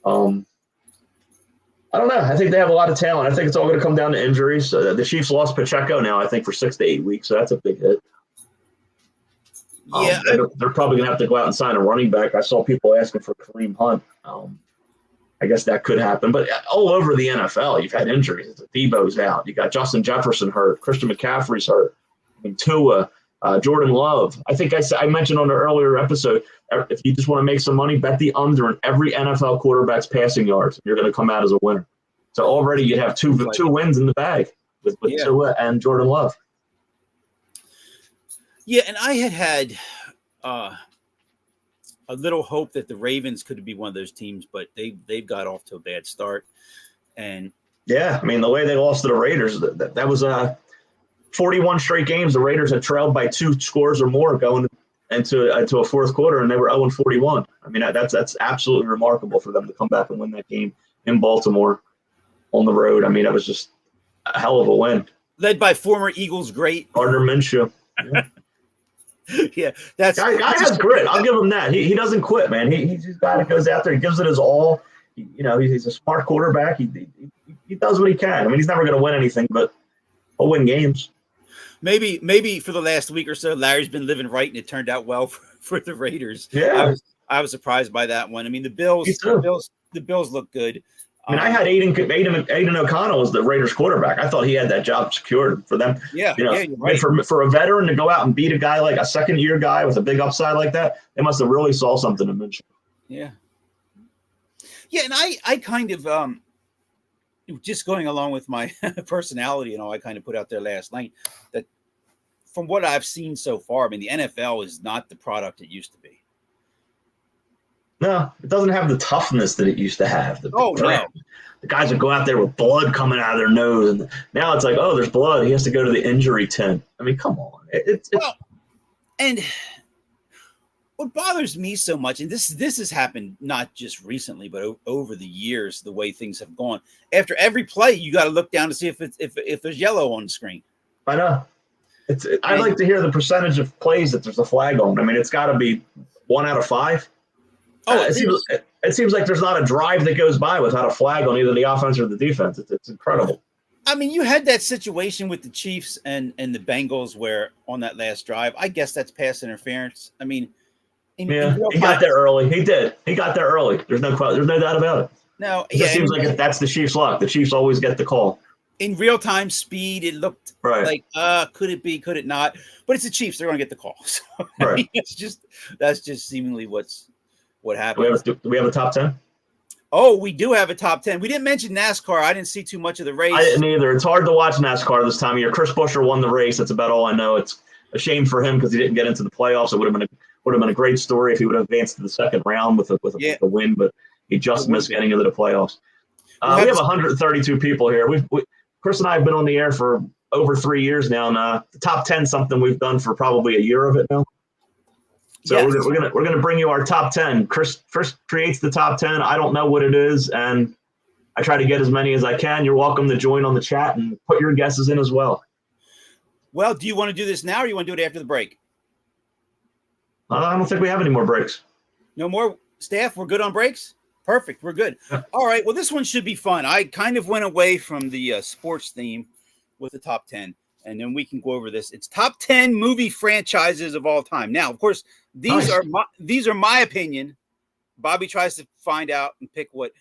I don't know. I think they have a lot of talent. I think it's all going to come down to injuries. The Chiefs lost Pacheco now, I think, for 6 to 8 weeks, so that's a big hit. Yeah, they're probably going to have to go out and sign a running back. I saw people asking for Kareem Hunt. I guess that could happen. But all over the NFL, you've had injuries. Debo's out. You got Justin Jefferson hurt. Christian McCaffrey's hurt. I mean, Tua, Jordan Love. I think I mentioned on an earlier episode, if you just want to make some money, bet the under in every NFL quarterback's passing yards. You're going to come out as a winner. So already you have two wins in the bag with Tua and Jordan Love. Yeah, and I had a little hope that the Ravens could be one of those teams, but they've got off to a bad start. And yeah, I mean, the way they lost to the Raiders, that was 41 straight games. The Raiders had trailed by 2 scores or more going into a fourth quarter, and they were 0-41. I mean, that's absolutely remarkable for them to come back and win that game in Baltimore on the road. I mean, that was just a hell of a win. Led by former Eagles great Gardner Minshew. Yeah, that's guy has grit. I'll give him that. He doesn't quit, man. He's a guy that goes out there, he gives it his all. He's a smart quarterback. He does what he can. I mean, he's never going to win anything, but he'll win games. Maybe for the last week or so, Larry's been living right, and it turned out well for the Raiders. Yeah, I was surprised by that one. I mean, the Bills look good. I mean, I had Aiden O'Connell as the Raiders quarterback. I thought he had that job secured for them. Yeah, you're right. For a veteran to go out and beat a guy like a second-year guy with a big upside like that, they must have really saw something in Minshew. Yeah. Yeah, and I kind of just going along with my personality and all I kind of put out there last night, that from what I've seen so far, I mean, the NFL is not the product it used to be. No, it doesn't have the toughness that it used to have. No. The guys would go out there with blood coming out of their nose, and now it's like, oh, there's blood. He has to go to the injury tent. I mean, come on. And what bothers me so much, and this has happened not just recently, but over the years, the way things have gone. After every play, you got to look down to see if there's yellow on the screen. I know. I'd like to hear the percentage of plays that there's a flag on. I mean, it's got to be 1 out of 5. It seems like there's not a drive that goes by without a flag on either the offense or the defense. It's incredible. I mean, you had that situation with the Chiefs and the Bengals where on that last drive, I guess that's pass interference. I mean, he got there early. He did. He got there early. There's no doubt about it. No, it seems like that's the Chiefs' luck. The Chiefs always get the call. In real-time speed, it looked like, could it be, could it not? But it's the Chiefs. They're going to get the call. So, right. I mean, that's just seemingly what happened. Do we have a top 10? Oh, we do have a top 10. We didn't mention NASCAR. I didn't see too much of the race. I didn't either. It's hard to watch NASCAR this time of year. Chris Buescher won the race. That's about all I know. It's a shame for him because he didn't get into the playoffs. It would have been a great story if he would have advanced to the second round with a win, but he just missed getting into the playoffs. We have 132 people here. Chris and I have been on the air for over 3 years now, and the top 10 something we've done for probably a year of it now. So Yes. we're gonna bring you our top 10. Chris first creates the top 10. I don't know what it is, and I try to get as many as I can. You're welcome to join on the chat and put your guesses in as well. Well, do you want to do this now or you want to do it after the break? I don't think we have any more breaks. No more staff? We're good on breaks? Perfect. We're good. All right. Well, this one should be fun. I kind of went away from the sports theme with the top 10, and then we can go over this. It's top 10 movie franchises of all time. Now, of course, these are my opinion. Bobby tries to find out and pick what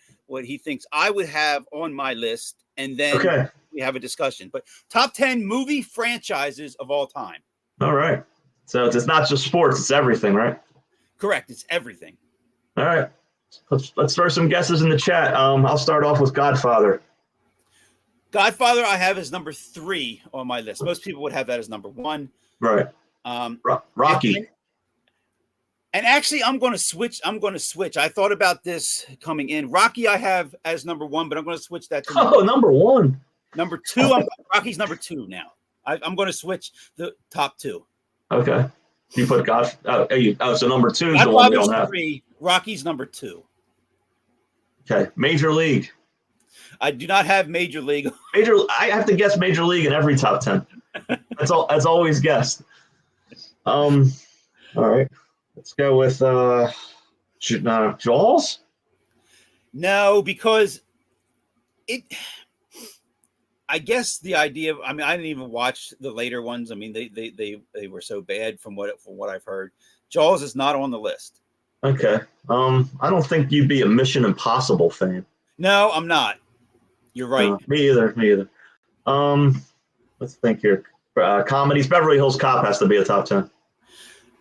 he thinks I would have on my list, and then we have a discussion. But top 10 movie franchises of all time. All right. So it's not just sports; it's everything, right? Correct. It's everything. All right. Let's throw some guesses in the chat. I'll start off with Godfather. Godfather, I have as number 3 on my list. Most people would have that as number 1. Right. Rocky. And actually, I'm going to switch. I thought about this coming in. Rocky, I have as number 1, but I'm going to switch that to number 1. Number 2. Rocky's number 2 now. I'm going to switch the top 2. Okay. You put so number 2 is the one we don't have. 3, Rocky's number 2. Okay. Major League. I do not have Major League. I have to guess Major League in every top 10. That's always guessed. All right. Let's go with Jaws. No, because I guess the idea of, I didn't even watch the later ones. They were so bad from what I've heard. Jaws is not on the list. Okay. I don't think you'd be a Mission Impossible fan. No, I'm not. You're right. Me either. Let's think here. Comedies. Beverly Hills Cop has to be a top 10.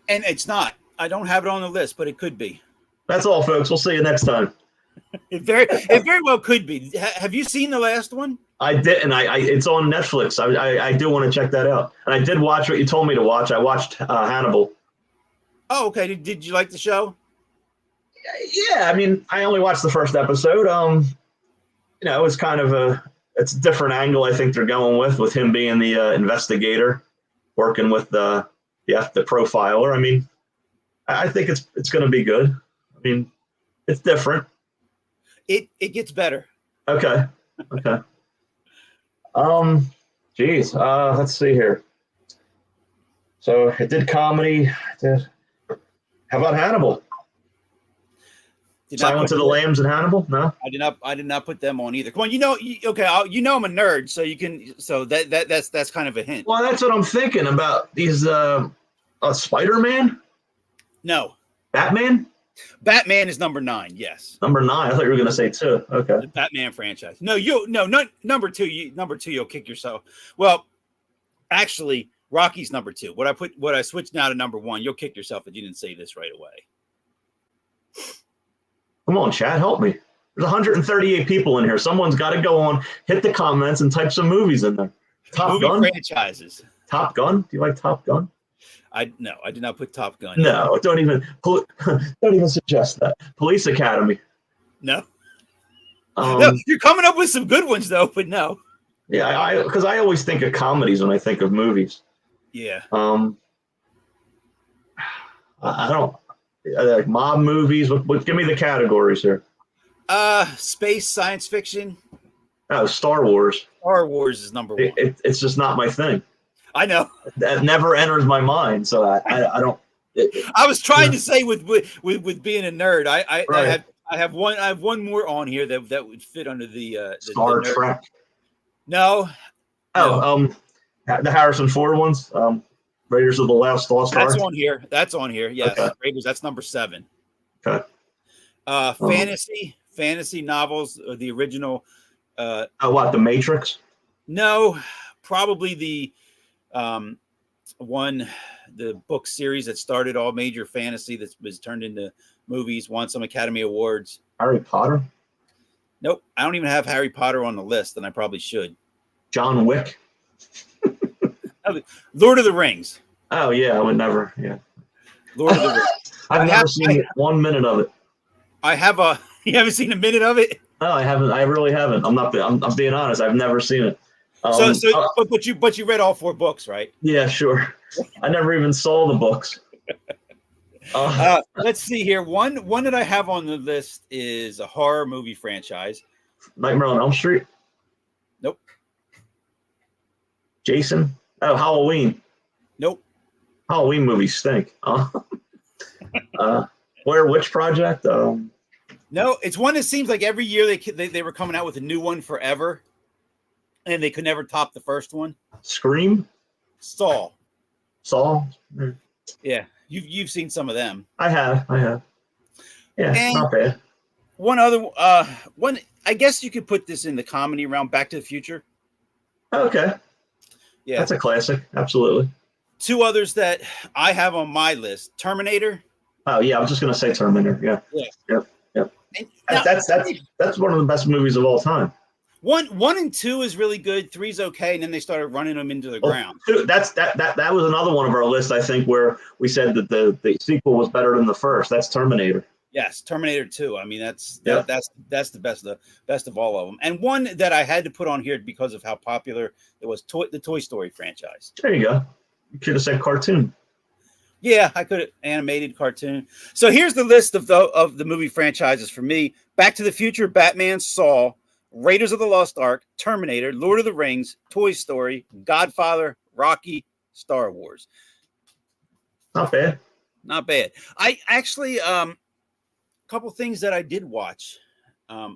And it's not. I don't have it on the list, but it could be. That's all, folks. We'll see you next time. It very well could be. Have you seen the last one? I didn't. It's on Netflix. I do want to check that out. And I did watch what you told me to watch. I watched Hannibal. Oh, okay. Did you like the show? Yeah. I only watched the first episode. It was kind of it's a different angle I think they're going with him being the investigator, working with the profiler. I think it's going to be good. It's different. It gets better. Okay. Let's see here. So it did comedy. How about Hannibal? Silence of the Lambs and Hannibal? No, I did not put them on either. Come on, I'm a nerd, so you can. So that's kind of a hint. Well, that's what I'm thinking about. These Spider-Man. No. Batman. Batman is number 9. Yes. Number 9. I thought you were going to say 2. Okay. The Batman franchise. No, not number 2. Number 2, you'll kick yourself. Well, actually, Rocky's number 2. What I switched now to number 1. You'll kick yourself if you didn't say this right away. Come on, chat, help me. There's 138 people in here. Someone's got to go on, hit the comments, and type some movies in there. Top Gun franchises. Top Gun. Do you like Top Gun? No, I did not put Top Gun. No, don't even suggest that. Police Academy. No. No, you're coming up with some good ones though, but no. Yeah, because I always think of comedies when I think of movies. Yeah. I don't like mob movies. What? Give me the categories here. Space, science fiction. Oh, Star Wars. Star Wars is number 1. It's just not my thing. I know. That never enters my mind, so I don't. I was trying to say with being a nerd, I have one more on here that would fit under the Star Trek. No. The Harrison Ford ones. Raiders of the Lost Ark. That's on here. Yes, okay. Raiders. That's number 7. Okay. Fantasy novels, the original. The Matrix? No, probably the book series that started all major fantasy that was turned into movies, won some Academy Awards. Harry Potter? Nope. I don't even have Harry Potter on the list, and I probably should. John Wick? Lord of the Rings. Oh, yeah. I would never. Yeah. Lord of the Rings. I've never seen 1 minute of it. You haven't seen a minute of it? No, I haven't. I really haven't. I'm being honest. I've never seen it. But you read all 4 books, right? Yeah, sure. I never even saw the books. Let's see here. One that I have on the list is a horror movie franchise. Nightmare on Elm Street. Nope. Jason. Oh, Halloween. Nope. Halloween movies stink. Blair Witch Project. No, it's one that seems like every year they were coming out with a new one forever, and they could never top the first one. Scream. Saw. Mm. Yeah, you've seen some of them. I have. Yeah, And not bad. one other one. I guess you could put this in the comedy realm. Back to the Future. Okay. Yeah, That's a classic. Absolutely. two others that I have on my list: Terminator. Oh yeah, I was just gonna say Terminator. Yeah. Yep. And now, That's one of the best movies of all time. One and two is really good. Three's okay, and then they started running them into the ground. That was another one of our lists, I think, where we said that the sequel was better than the first. That's Terminator. Yes, Terminator 2. I mean, that's the best of all of them. And one that I had to put on here because of how popular it was, the Toy Story franchise. There you go. You should have said cartoon. Yeah, I could have animated cartoon. So here's the list of the movie franchises for me: Back to the Future, Batman, Saw, Raiders of the Lost Ark, Terminator, Lord of the Rings, Toy Story, Godfather, Rocky, Star Wars. Not bad. Not bad. I actually couple things that I did watch.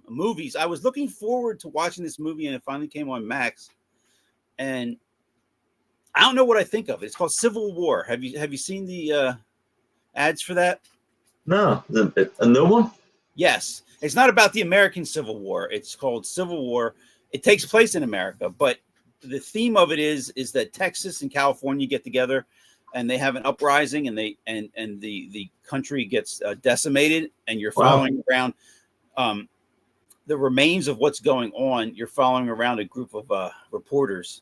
Movies. I was looking forward to watching this movie, and it finally came on Max. And I don't know what I think of it. It's called Civil War. Have you seen the ads for that? No, a new one. Yes, it's not about the American Civil War. It's called Civil War. It takes place in America, but the theme of it is that Texas and California get together, and they have an uprising, and the country gets decimated, and you're following around the remains of what's going on. You're following around a group of reporters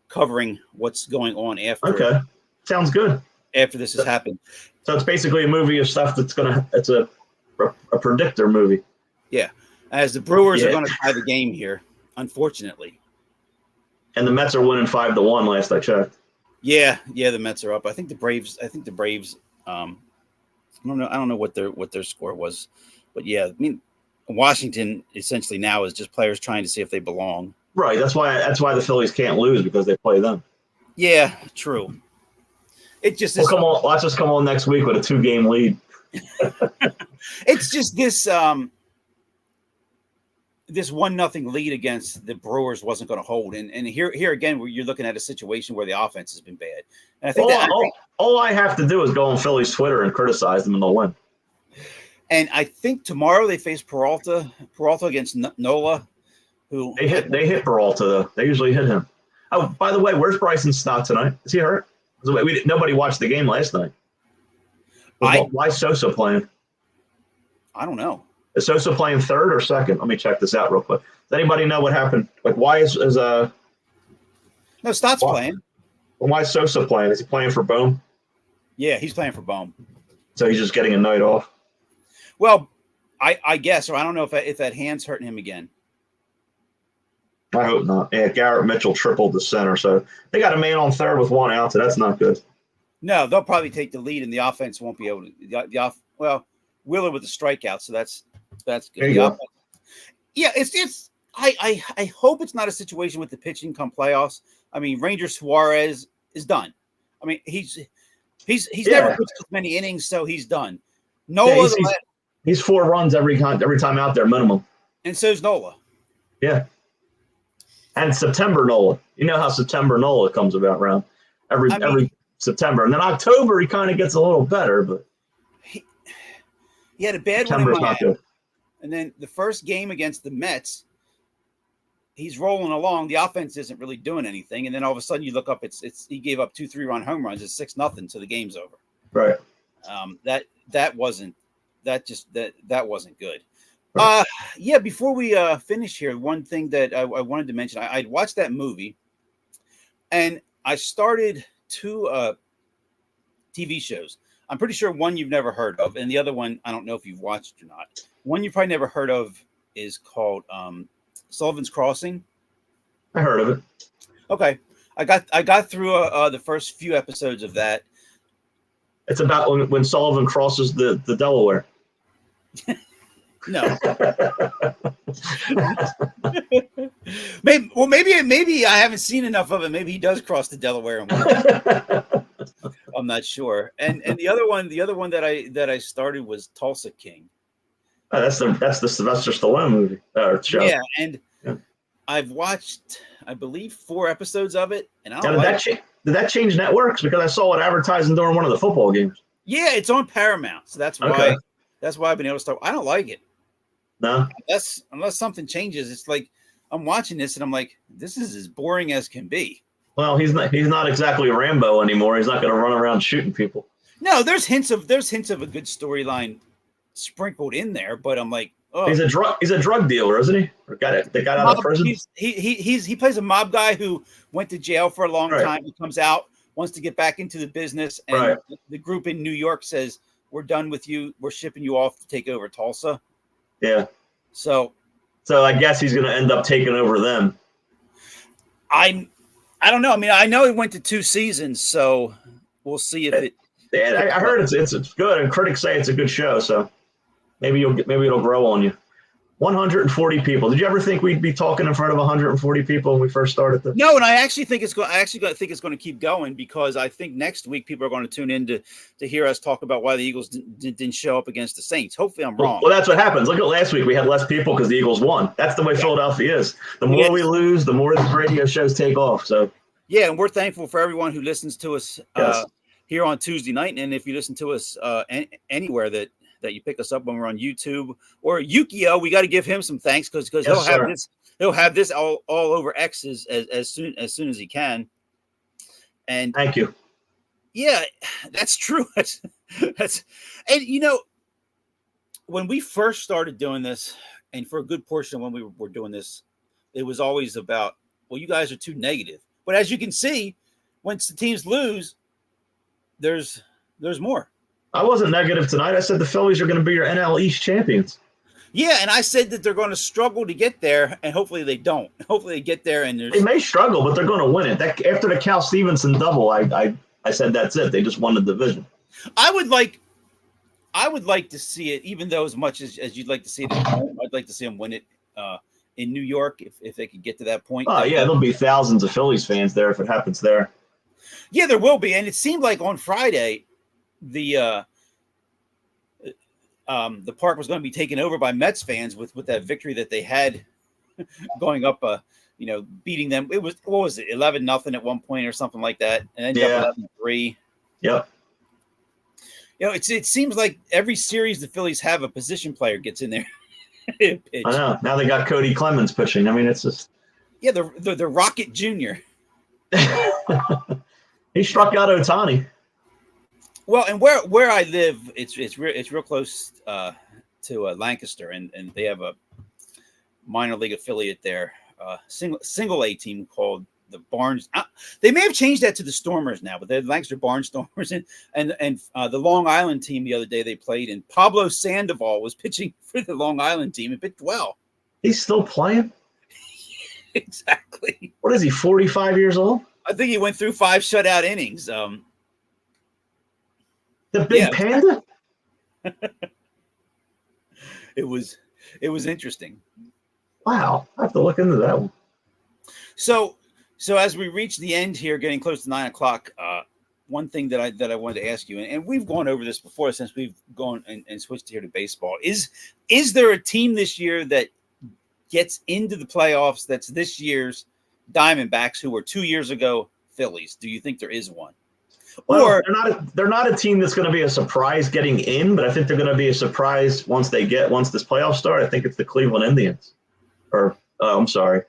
covering what's going on after. Okay, sounds good. After this has happened, so it's basically a movie of stuff it's a predictor movie. Yeah, as the Brewers are going to tie the game here, unfortunately. And the Mets are winning 5-1 last I checked. Yeah, the Mets are up. I think the Braves. I don't know what their score was, but yeah, I mean, Washington essentially now is just players trying to see if they belong. Right. That's why the Phillies can't lose, because they play them. Yeah, true. It just come on. Watch us come on next week with a 2-game lead. It's just this 1-0 lead against the Brewers wasn't going to hold, and here again you're looking at a situation where the offense has been bad. And I think all I have to do is go on Phillies Twitter and criticize them, and they'll win. And I think tomorrow they face Peralta against Nola, who they hit Peralta though. They usually hit him. Oh, by the way, where's Bryson Stott tonight? Is he hurt? Nobody watched the game last night. Why is Sosa playing? I don't know. Is Sosa playing third or second? Let me check this out real quick. Does anybody know what happened? Like, why is No, Stott's playing. Well, why is Sosa playing? Is he playing for Bohm? Yeah, he's playing for Bohm. So he's just getting a night off. Well, I guess, or I don't know if that hand's hurting him again. I hope not. Yeah, Garrett Mitchell tripled the center, so they got a man on third with 1 out, so that's not good. No, they'll probably take the lead, and the offense won't be able to. Wheeler with the strikeout, so that's good. There you go. Yeah, it's. I hope it's not a situation with the pitching come playoffs. I mean, Ranger Suarez is done. I mean, he's never pitched as many innings, so he's done. Nola, he's 4 runs every time out there minimum, and so's Nola. Yeah, and September Nola. You know how September Nola comes about around every September, and then October he kind of gets a little better, but he had a bad one in Miami. And then the first game against the Mets, he's rolling along. The offense isn't really doing anything, and then all of a sudden you look up, he gave up 2 3-run home runs. It's 6-0, so the game's over. Right. That wasn't good. Right. Before we finish here, one thing that I wanted to mention, I'd watched that movie, and I started 2 TV shows. I'm pretty sure one you've never heard of, and the other one I don't know if you've watched or not. One you probably never heard of is called Sullivan's Crossing. I heard of it. Okay, I got through the first few episodes of that. It's about when Sullivan crosses the Delaware. No. maybe I haven't seen enough of it. Maybe he does cross the Delaware and win. I'm not sure. And the other one that I started was Tulsa King. Oh, that's the Sylvester Stallone movie show. Yeah, and I've watched, I believe, 4 episodes of it, and I don't did that change networks? Because I saw it advertising during one of the football games. Yeah, it's on Paramount, so that's why I've been able to start. I don't like it. No, unless something changes. It's like I'm watching this and I'm like, this is as boring as can be. Well, he's not exactly Rambo anymore. He's not going to run around shooting people. No, there's hints of a good storyline sprinkled in there, but I'm like, oh, he's a drug dealer, isn't he? Or got out of prison. He plays a mob guy who went to jail for a long time. He comes out, wants to get back into the business, and the group in New York says, "We're done with you. We're shipping you off to take over Tulsa." Yeah. So I guess he's going to end up taking over them. I don't know. I mean, I know it went to 2 seasons, so we'll see if it. Yeah, I heard it's good, and critics say it's a good show. So maybe it'll grow on you. 140 people. Did you ever think we'd be talking in front of 140 people when we first started this? No, and I actually think it's going. think it's going to keep going because I think next week people are going to tune in to hear us talk about why the Eagles didn't show up against the Saints. Hopefully, I'm wrong. Well, that's what happens. Look at last week; we had less people because the Eagles won. That's the way Philadelphia is. The more we lose, the more these radio shows take off. So yeah, and we're thankful for everyone who listens to us here on Tuesday night, and if you listen to us anywhere that you pick us up when we're on YouTube or Yukio, we got to give him some thanks because he'll have this all over X as soon as he can. And thank you. Yeah, that's true. That's and you know, when we first started doing this, and for a good portion of when we were doing this, it was always about, well, you guys are too negative. But as you can see, once the teams lose, there's more. I wasn't negative tonight. I said the Phillies are going to be your NL East champions. Yeah, and I said that they're going to struggle to get there, and hopefully they don't. Hopefully they get there, and they may struggle, but they're going to win it. After the Cal Stevenson double, I said that's it. They just won the division. I would like to see it, even though as much as you'd like to see it at home, I'd like to see them win it in New York if they could get to that point. Oh, yeah, there'll be thousands of Phillies fans there if it happens there. Yeah, there will be, and it seemed like on Friday the park was going to be taken over by Mets fans with that victory that they had going up, beating them. It was, what was it, 11-0 at one point or something like that, and then up 11-3. Yep. It seems like every series the Phillies have, a position player gets in there. I know. Now they got Cody Clemens pitching. I mean, it's just the Rocket Jr. He struck out Ohtani. Well, and where I live, it's real close to Lancaster, and they have a minor league affiliate there, single A team called the Barnes. They may have changed that to the Stormers now, but they're the Lancaster Barnstormers, and the Long Island team the other day they played, and Pablo Sandoval was pitching for the Long Island team and pitched well. He's still playing? Exactly. What is he, 45 years old? I think he went through 5 shutout innings. The big panda? It was interesting. Wow. I have to look into that one. So as we reach the end here, getting close to 9:00, one thing that I wanted to ask you, and we've gone over this before since we've gone and switched here to baseball, is there a team this year that gets into the playoffs that's this year's Diamondbacks, who were 2 years ago Phillies? Do you think there is one? Well, or they're not a team that's going to be a surprise getting in, but I think they're going to be a surprise once this playoffs start. I think it's the Cleveland Indians. I'm sorry.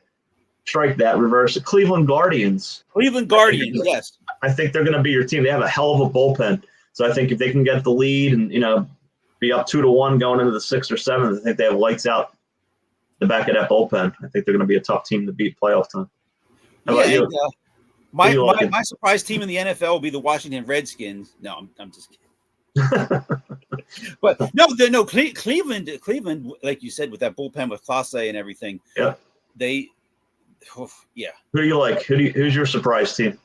Strike that, reverse. The Cleveland Guardians. Cleveland Guardians, yes. I think they're going to be your team. They have a hell of a bullpen. So I think if they can get the lead and, be up 2-1 going into the 6th or 7th, I think they have lights out the back of that bullpen. I think they're going to be a tough team to beat playoff time. How about you? My surprise team in the NFL will be the Washington Redskins. No, I'm just kidding. But no, Cleveland, like you said, with that bullpen with Clase and everything. Yeah. Who do you like? Who's your surprise team?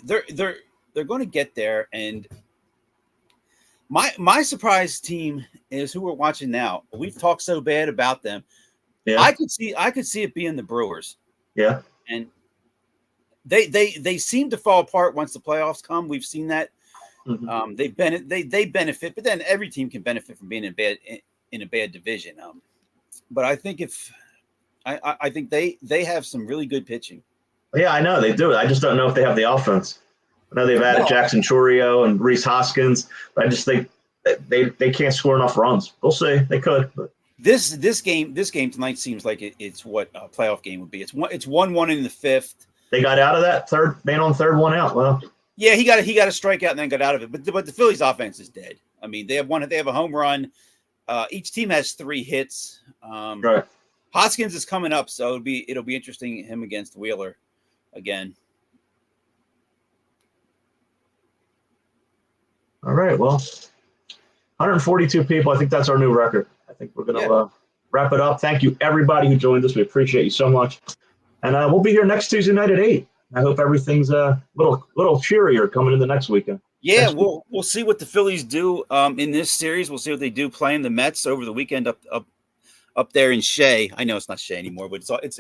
They're to get there. And my surprise team is who we're watching now. We've talked so bad about them. Yeah. I could see it being the Brewers. Yeah. And they seem to fall apart once the playoffs come. We've seen that. Mhm. They benefit, but then every team can benefit from being in a bad division. But I think I think they have some really good pitching. Yeah, I know they do. I just don't know if they have the offense. I know they've added Jackson Chourio and Reese Hoskins, but I just think they can't score enough runs. We'll see. They could. But. This game tonight seems like it's what a playoff game would be. It's 1-1 in the fifth. They got out of that third man on third, one out. Well, yeah, he got a strikeout and then got out of it. But the Phillies offense is dead. I mean, they have a home run. Each team has 3 hits. right. Hoskins is coming up, so it'll be interesting him against Wheeler again. All right. Well, 142 people. I think that's our new record. I think we're going to wrap it up. Thank you, everybody who joined us. We appreciate you so much. And we'll be here next Tuesday night at 8. I hope everything's a little cheerier coming into next weekend. Yeah, we'll see what the Phillies do in this series. We'll see what they do playing the Mets over the weekend up there in Shea. I know it's not Shea anymore, but it's always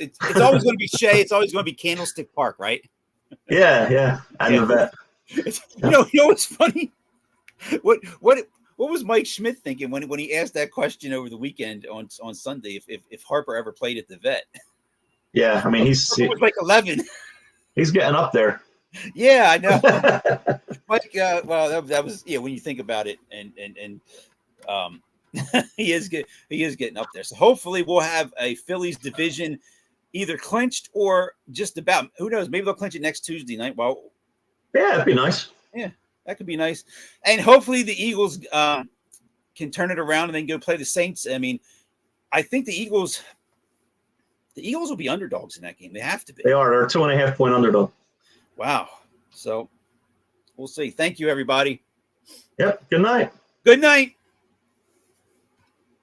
going to be Shea. It's always going to be Candlestick Park, right? Yeah. And the vet. You know what's funny? What was Mike Schmidt thinking when he asked that question over the weekend on Sunday if Harper ever played at the vet? Yeah, I mean he's like 11. He's getting up there. Yeah, I know. Mike, well, that was when you think about it, and he is getting up there. So hopefully we'll have a Phillies division either clinched or just about. Who knows? Maybe they'll clinch it next Tuesday night. Well, yeah, that'd be nice. Yeah, that could be nice. And hopefully the Eagles can turn it around and then go play the Saints. I mean, I think the Eagles will be underdogs in that game. They have to be. They are. They're a 2.5 point underdog. Wow. So we'll see. Thank you, everybody. Yep. Good night. Good night.